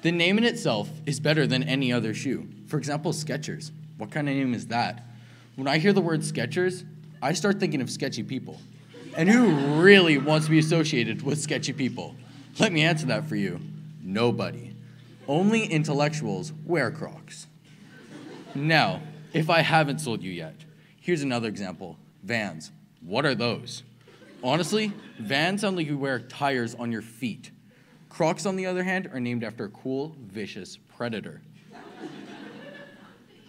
Q: The name in itself is better than any other shoe. For example, Skechers. What kind of name is that? When I hear the word Skechers, I start thinking of sketchy people. And who really wants to be associated with sketchy people? Let me answer that for you. Nobody. Only intellectuals wear Crocs. Now, if I haven't sold you yet, here's another example. Vans. What are those? Honestly, Vans sound like you wear tires on your feet. Crocs, on the other hand, are named after a cool, vicious predator.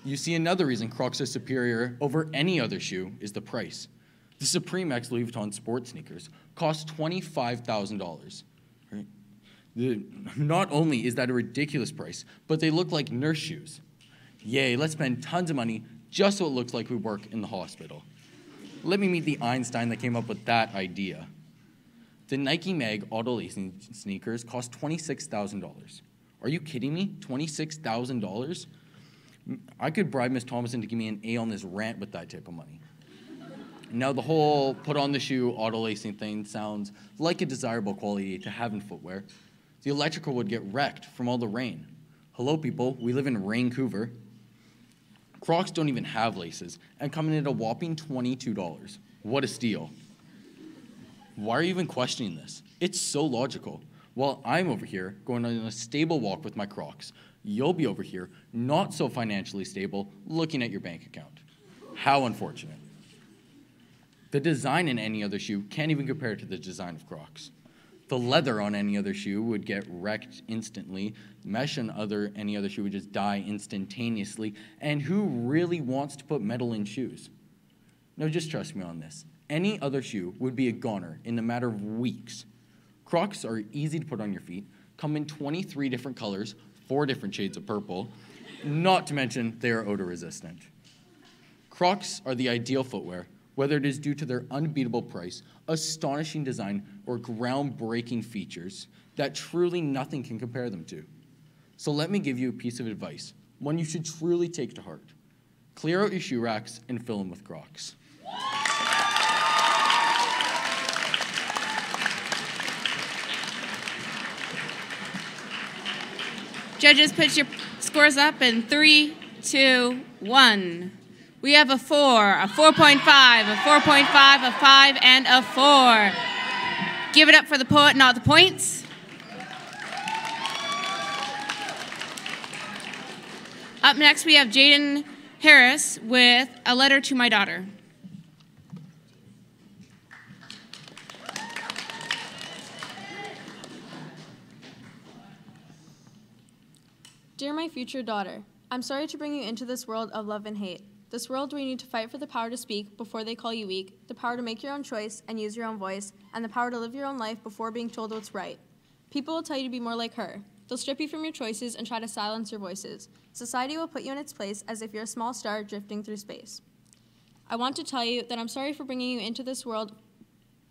Q: You see, another reason Crocs are superior over any other shoe is the price. The Supreme X Louis Vuitton sports sneakers cost $25,000. Right? Not only is that a ridiculous price, but they look like nurse shoes. Yay, let's spend tons of money just so it looks like we work in the hospital. Let me meet the Einstein that came up with that idea. The Nike Mag Auto Lacing sneakers cost $26,000. Are you kidding me? $26,000? I could bribe Miss Thomason to give me an A on this rant with that type of money. Now, the whole put on the shoe auto lacing thing sounds like a desirable quality to have in footwear. The electrical would get wrecked from all the rain. Hello, people. We live in Vancouver. Crocs don't even have laces and come in at a whopping $22. What a steal. Why are you even questioning this? It's so logical. While I'm over here going on a stable walk with my Crocs, you'll be over here, not so financially stable, looking at your bank account. How unfortunate. The design in any other shoe can't even compare to the design of Crocs. The leather on any other shoe would get wrecked instantly. Mesh on any other shoe would just die instantaneously. And who really wants to put metal in shoes? No, just trust me on this. Any other shoe would be a goner in a matter of weeks. Crocs are easy to put on your feet, come in 23 different colors, 4 different shades of purple, not to mention they are odor resistant. Crocs are the ideal footwear, whether it is due to their unbeatable price, astonishing design, or groundbreaking features that truly nothing can compare them to. So let me give you a piece of advice, one you should truly take to heart. Clear out your shoe racks and fill them with Crocs.
C: Judges, put your scores up in 3, 2, 1. We have a 4, a 4.5, a 4.5, a 5, and a 4. Give it up for the poet, not the points. Up next, we have Jaden Harris with A Letter to My Daughter.
R: Dear my future daughter, I'm sorry to bring you into this world of love and hate. This world where you need to fight for the power to speak before they call you weak, the power to make your own choice and use your own voice, and the power to live your own life before being told what's right. People will tell you to be more like her. They'll strip you from your choices and try to silence your voices. Society will put you in its place as if you're a small star drifting through space. I want to tell you that I'm sorry for bringing you into this world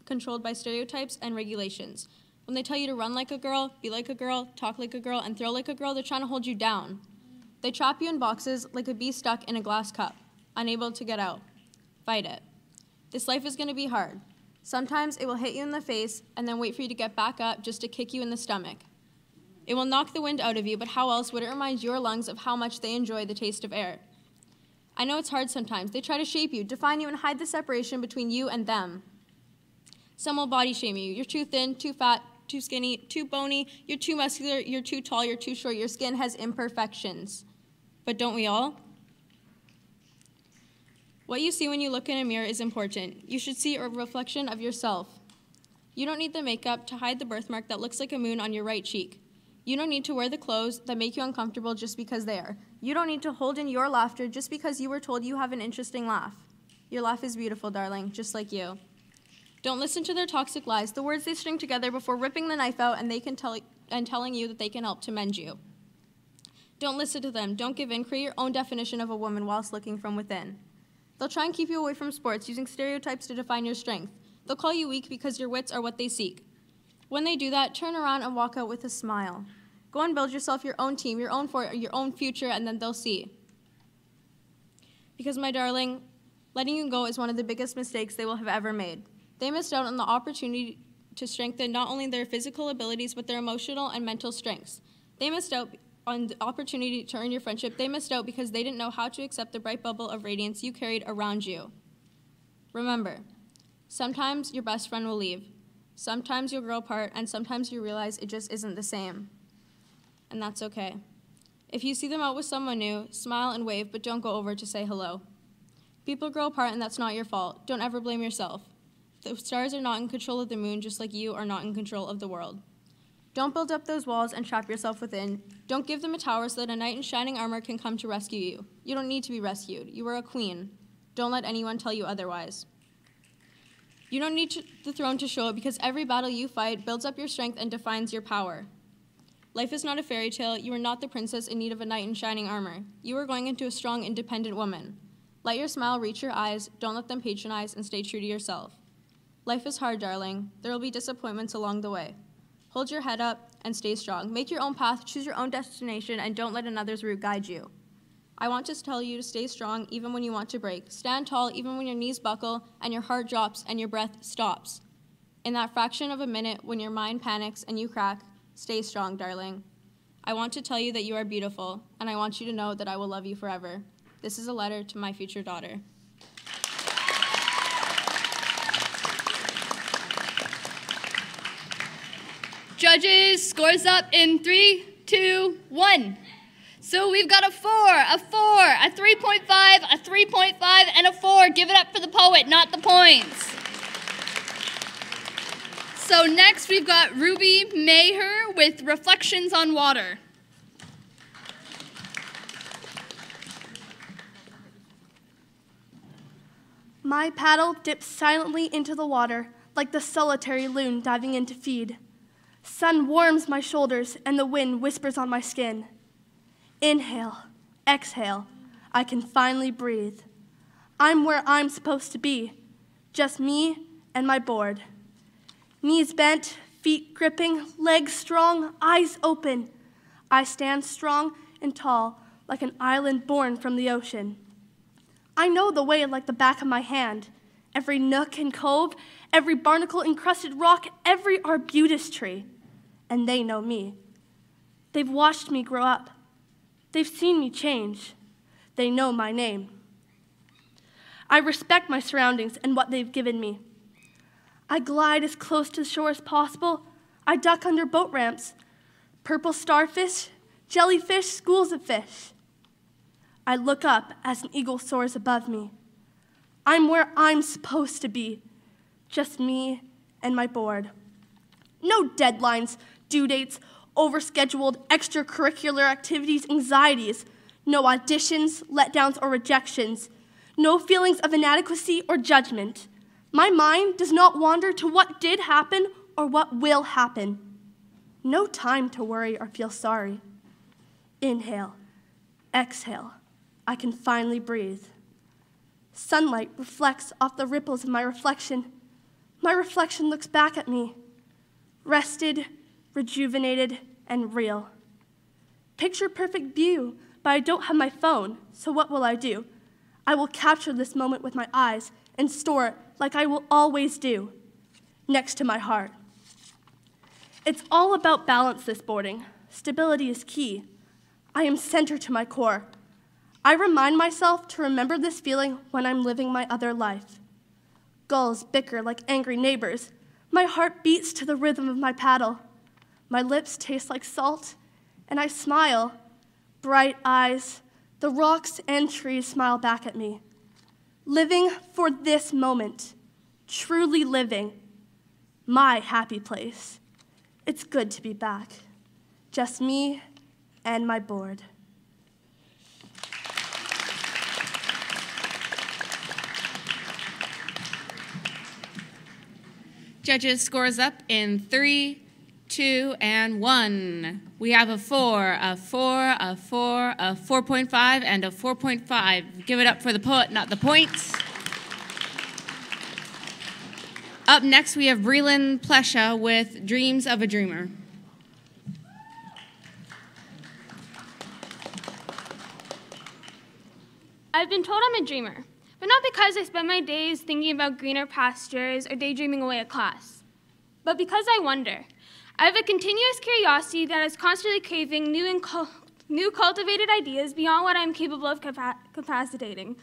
R: controlled by stereotypes and regulations. When they tell you to run like a girl, be like a girl, talk like a girl, and throw like a girl, they're trying to hold you down. They trap you in boxes like a bee stuck in a glass cup, unable to get out. Fight it. This life is going to be hard. Sometimes it will hit you in the face and then wait for you to get back up just to kick you in the stomach. It will knock the wind out of you, but how else would it remind your lungs of how much they enjoy the taste of air? I know it's hard sometimes. They try to shape you, define you, and hide the separation between you and them. Some will body shame you. You're too thin, too fat, too skinny, too bony, you're too muscular, you're too tall, you're too short, your skin has imperfections. But don't we all? What you see when you look in a mirror is important. You should see a reflection of yourself. You don't need the makeup to hide the birthmark that looks like a moon on your right cheek. You don't need to wear the clothes that make you uncomfortable just because they are. You don't need to hold in your laughter just because you were told you have an interesting laugh. Your laugh is beautiful, darling, just like you. Don't listen to their toxic lies, the words they string together before ripping the knife out and telling you that they can help to mend you. Don't listen to them. Don't give in. Create your own definition of a woman whilst looking from within. They'll try and keep you away from sports, using stereotypes to define your strength. They'll call you weak because your wits are what they seek. When they do that, turn around and walk out with a smile. Go and build yourself your own team, your own future, and then they'll see. Because, my darling, letting you go is one of the biggest mistakes they will have ever made. They missed out on the opportunity to strengthen not only their physical abilities, but their emotional and mental strengths. They missed out on the opportunity to earn your friendship. They missed out because they didn't know how to accept the bright bubble of radiance you carried around you. Remember, sometimes your best friend will leave. Sometimes you'll grow apart, and sometimes you realize it just isn't the same. And that's okay. If you see them out with someone new, smile and wave, but don't go over to say hello. People grow apart, and that's not your fault. Don't ever blame yourself. The stars are not in control of the moon, just like you are not in control of the world. Don't build up those walls and trap yourself within. Don't give them a tower so that a knight in shining armor can come to rescue you. You don't need to be rescued. You are a queen. Don't let anyone tell you otherwise. You don't need the throne to show it because every battle you fight builds up your strength and defines your power. Life is not a fairy tale. You are not the princess in need of a knight in shining armor. You are going into a strong, independent woman. Let your smile reach your eyes. Don't let them patronize, and stay true to yourself. Life is hard, darling. There will be disappointments along the way. Hold your head up and stay strong. Make your own path, choose your own destination, and don't let another's route guide you. I want to tell you to stay strong even when you want to break. Stand tall even when your knees buckle and your heart drops and your breath stops. In that fraction of a minute when your mind panics and you crack, stay strong, darling. I want to tell you that you are beautiful, and I want you to know that I will love you forever. This is a letter to my future daughter.
E: Judges, scores up in 3, 2, 1. So we've got a 4, a 3.5, a 3.5, and a 4. Give it up for the poet, not the points. So next we've got Ruby Maher with Reflections on Water.
S: My paddle dips silently into the water, like the solitary loon diving in to feed. Sun warms my shoulders, and the wind whispers on my skin. Inhale, exhale, I can finally breathe. I'm where I'm supposed to be, just me and my board. Knees bent, feet gripping, legs strong, eyes open. I stand strong and tall, like an island born from the ocean. I know the way like the back of my hand. Every nook and cove, every barnacle-encrusted rock, every arbutus tree. And they know me. They've watched me grow up. They've seen me change. They know my name. I respect my surroundings and what they've given me. I glide as close to the shore as possible. I duck under boat ramps. Purple starfish, jellyfish, schools of fish. I look up as an eagle soars above me. I'm where I'm supposed to be, just me and my board. No deadlines, due dates, overscheduled extracurricular activities, anxieties. No auditions, letdowns, or rejections. No feelings of inadequacy or judgment. My mind does not wander to what did happen or what will happen. No time to worry or feel sorry. Inhale, exhale, I can finally breathe. Sunlight reflects off the ripples of my reflection. My reflection looks back at me, rested, rejuvenated, and real. Picture perfect view, but I don't have my phone, so what will I do? I will capture this moment with my eyes and store it like I will always do, next to my heart. It's all about balance this boarding. Stability is key. I am centered to my core. I remind myself to remember this feeling when I'm living my other life. Gulls bicker like angry neighbors. My heart beats to the rhythm of my paddle. My lips taste like salt, and I smile. Bright eyes, the rocks and trees smile back at me. Living for this moment, truly living, my happy place. It's good to be back, just me and my board.
C: Judges, scores up in 3, 2, and 1. We have a 4, a 4, a 4, a 4.5, and a 4.5. Give it up for the poet, not the points. Up next, we have Breland Plesha with Dreams of a Dreamer.
P: I've been told I'm a dreamer, but not because I spend my days thinking about greener pastures or daydreaming away at class, but because I wonder. I have a continuous curiosity that is constantly craving new cultivated ideas beyond what I'm capable of capacitating.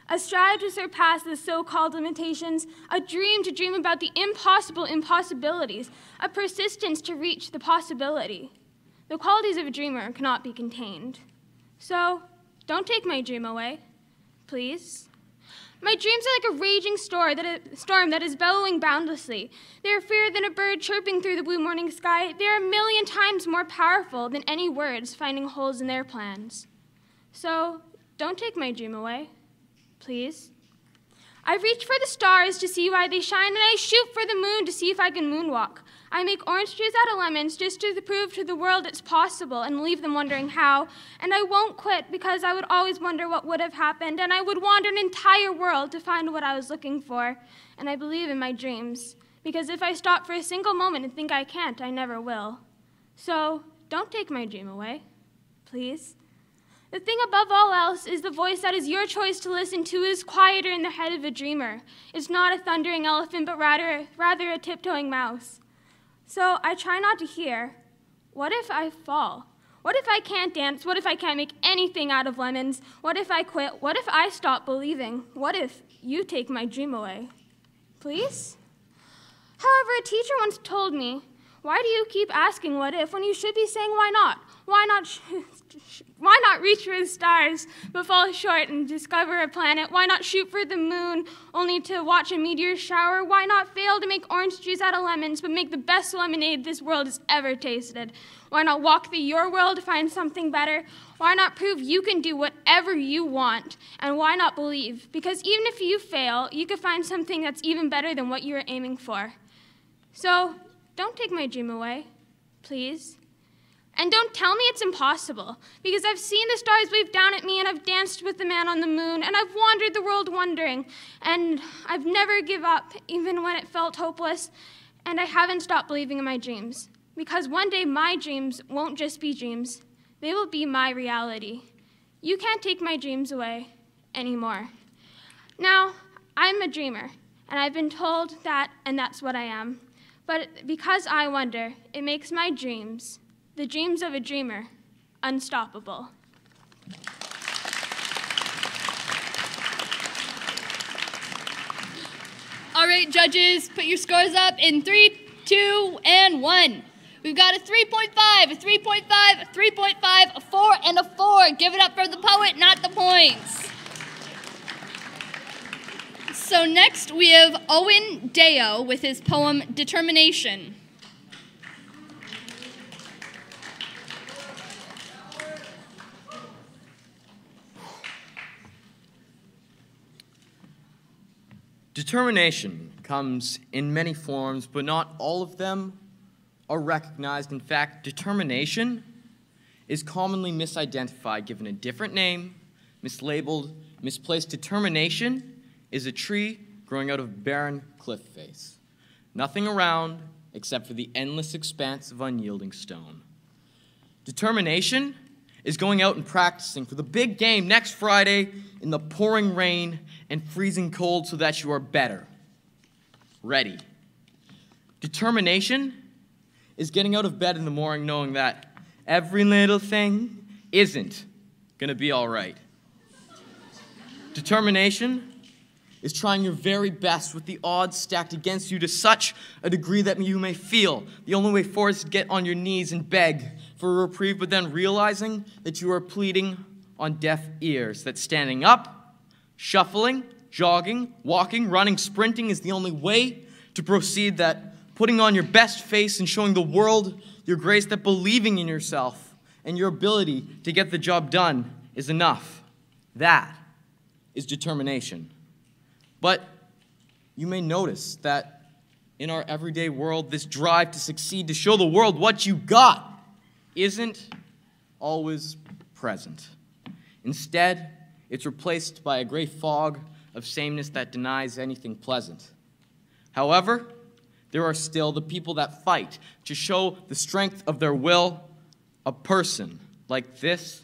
P: A strive to surpass the so-called limitations, a dream to dream about the impossible impossibilities, a persistence to reach the possibility. The qualities of a dreamer cannot be contained. So, don't take my dream away, please. My dreams are like a raging storm that is bellowing boundlessly. They are fairer than a bird chirping through the blue morning sky. They are a million times more powerful than any words finding holes in their plans. So, don't take my dream away, please. I reach for the stars to see why they shine, and I shoot for the moon to see if I can moonwalk. I make orange juice out of lemons just to prove to the world it's possible and leave them wondering how. And I won't quit because I would always wonder what would have happened, and I would wander an entire world to find what I was looking for. And I believe in my dreams, because if I stop for a single moment and think I can't, I never will. So don't take my dream away, please. The thing above all else is the voice that is your choice to listen to is quieter in the head of a dreamer. It's not a thundering elephant, but rather a tiptoeing mouse. So I try not to hear, what if I fall? What if I can't dance? What if I can't make anything out of lemons? What if I quit? What if I stop believing? What if you take my dream away? Please? However, a teacher once told me, Why do you keep asking what if when you should be saying why not? Why not reach for the stars but fall short and discover a planet? Why not shoot for the moon only to watch a meteor shower? Why not fail to make orange juice out of lemons but make the best lemonade this world has ever tasted? Why not walk through your world to find something better? Why not prove you can do whatever you want? And why not believe? Because even if you fail, you could find something that's even better than what you were aiming for. So don't take my dream away, please. And don't tell me it's impossible, because I've seen the stars wave down at me, and I've danced with the man on the moon, and I've wandered the world wondering, and I've never give up, even when it felt hopeless, and I haven't stopped believing in my dreams, because one day my dreams won't just be dreams. They will be my reality. You can't take my dreams away anymore. Now, I'm a dreamer, and I've been told that, and that's what I am. But because I wonder, it makes my dreams, the dreams of a dreamer, unstoppable.
G: All right, judges, put your scores up in 3, 2, and 1. We've got a 3.5, a 3.5, a 3.5, a 4, and a 4. Give it up for the poet, not the points. So next we have Owen Deo with his poem, Determination.
M: Determination comes in many forms, but not all of them are recognized. In fact, determination is commonly misidentified, given a different name, mislabeled, misplaced. Determination is a tree growing out of barren cliff face. Nothing around except for the endless expanse of unyielding stone. Determination is going out and practicing for the big game next Friday in the pouring rain and freezing cold so that you are better, ready. Determination is getting out of bed in the morning knowing that every little thing isn't gonna be all right. Determination is trying your very best with the odds stacked against you to such a degree that you may feel the only way forward is to get on your knees and beg for a reprieve, but then realizing that you are pleading on deaf ears, that standing up, shuffling, jogging, walking, running, sprinting is the only way to proceed, that putting on your best face and showing the world your grace, that believing in yourself and your ability to get the job done is enough. That is determination. But you may notice that in our everyday world, this drive to succeed, to show the world what you got, isn't always present. Instead, it's replaced by a gray fog of sameness that denies anything pleasant. However, there are still the people that fight to show the strength of their will. A person like this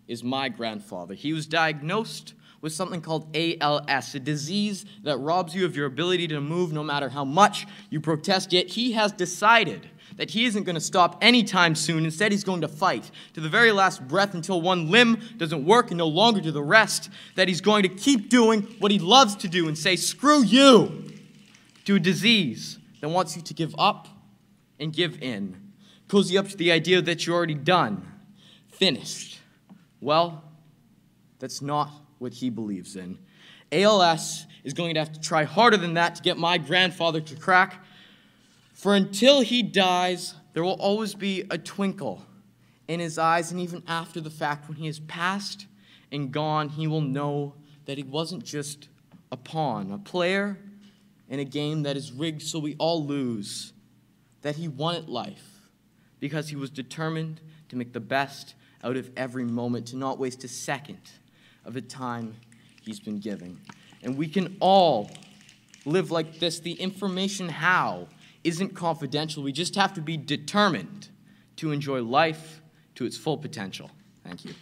M: is my grandfather. He was diagnosed with something called ALS, a disease that robs you of your ability to move no matter how much you protest, yet he has decided that he isn't going to stop anytime soon. Instead, he's going to fight to the very last breath until one limb doesn't work and no longer do the rest, that he's going to keep doing what he loves to do and say, screw you, to a disease that wants you to give up and give in. Cozy up to the idea that you're already done, finished. Well, that's not what he believes in. ALS is going to have to try harder than that to get my grandfather to crack. For until he dies, there will always be a twinkle in his eyes, and even after the fact, when he is past and gone, he will know that he wasn't just a pawn, a player in a game that is rigged so we all lose, that he wanted life because he was determined to make the best out of every moment, to not waste a second of the time he's been giving. And we can all live like this. The information how isn't confidential. We just have to be determined to enjoy life to its full potential. Thank you.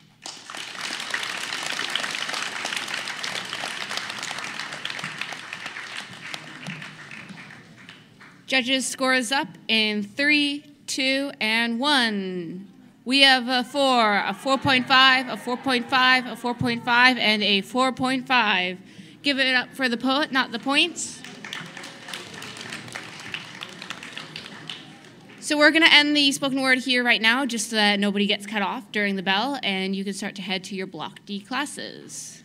C: Judges, scores up in 3, 2, and 1. We have a 4, a 4.5, a 4.5, a 4.5, and a 4.5. Give it up for the poet, not the points. So we're going to end the spoken word here right now, just so that nobody gets cut off during the bell, and you can start to head to your Block D classes.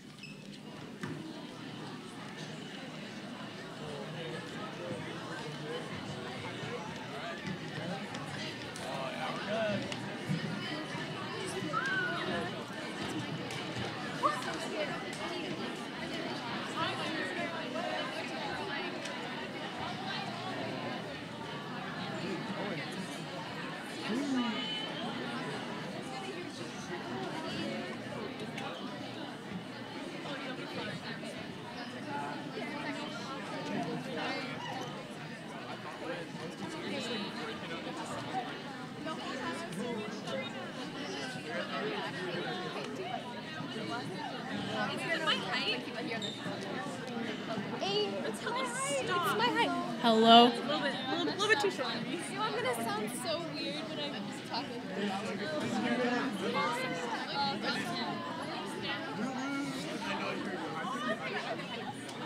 C: Hello.
T: A little bit too short. I'm gonna sound so weird when I'm just talking.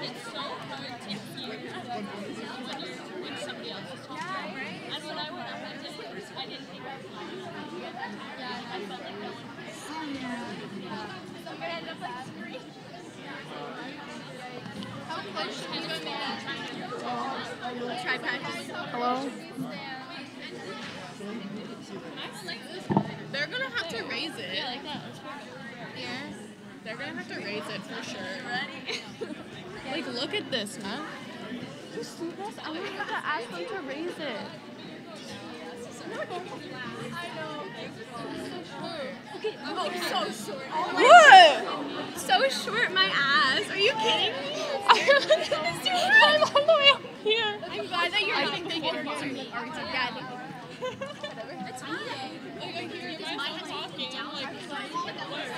T: It's so hard to hear when somebody else is talking. And when I went up, I didn't think I felt like no one. So I'm gonna end up like screaming. How close should you be? Try practice.
N: Hello? They're gonna have to raise it.
T: Yeah, like that.
N: Yeah. They're gonna have to raise it for sure. Ready? Like, look at this, man.
S: You see this? I'm gonna have to ask them to raise it.
T: I know. Okay, so short.
N: What?
T: So short, my ass. Are you kidding me? I'm all the way up here. I'm glad that you're not performing me. Yeah, I think whatever. It's fine. Like, I hear you guys talking. I'm like, what?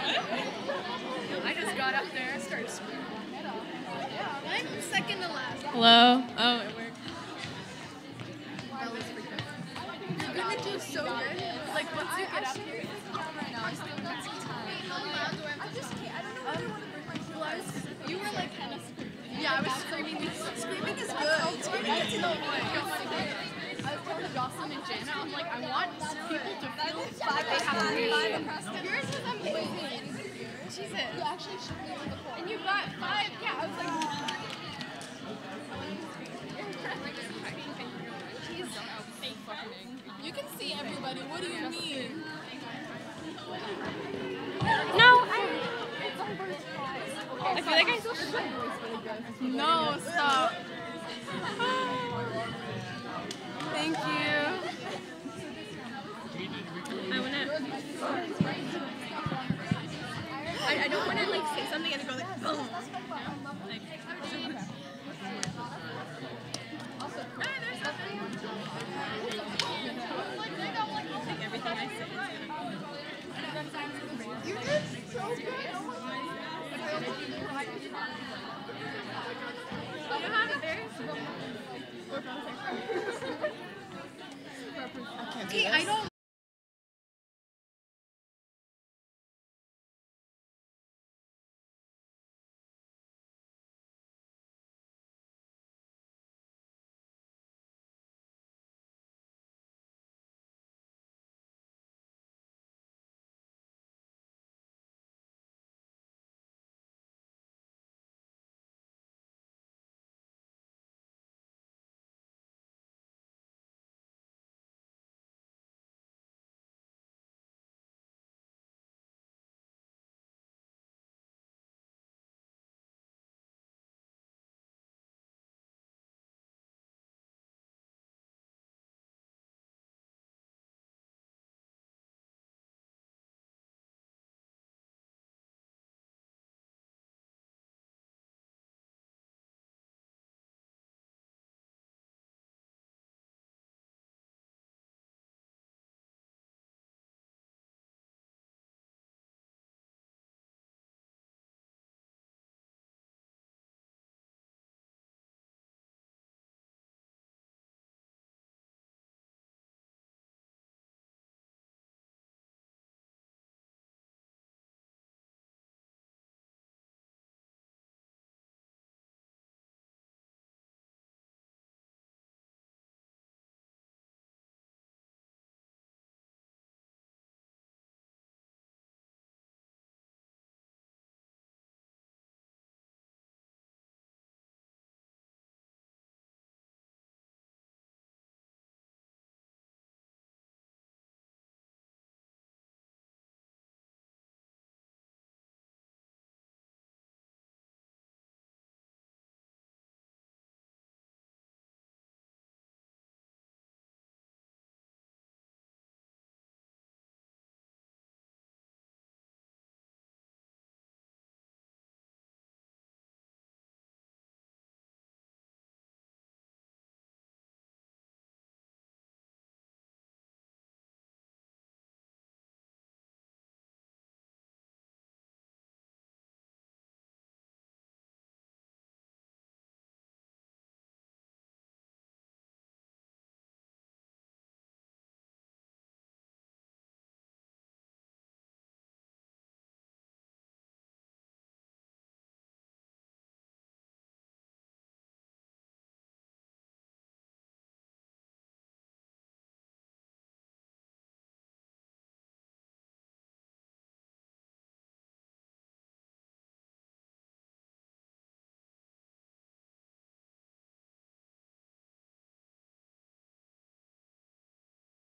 T: I just got up there and started screaming. I'm second to last.
N: Hello? Oh, it worked.
T: You're gonna do so good. Like, once you get up here, I'm still not I just can't. I don't know what I want to bring my shoes. You were like kind of screaming. Yeah, I was screaming. Screaming is good. Screaming is no way. I was telling Jocelyn and Jana, I'm like, I want people to feel like they have a reason. Yours was amazing. Jesus. You actually should be on the floor. And you got 5. Yeah, I was like, you can see everybody. What do you mean?
R: No,
T: I feel like I still should. No, stop. Thank you. I don't want to like say something and go like boom. Like, everything I say is you did so good. You have a very I don't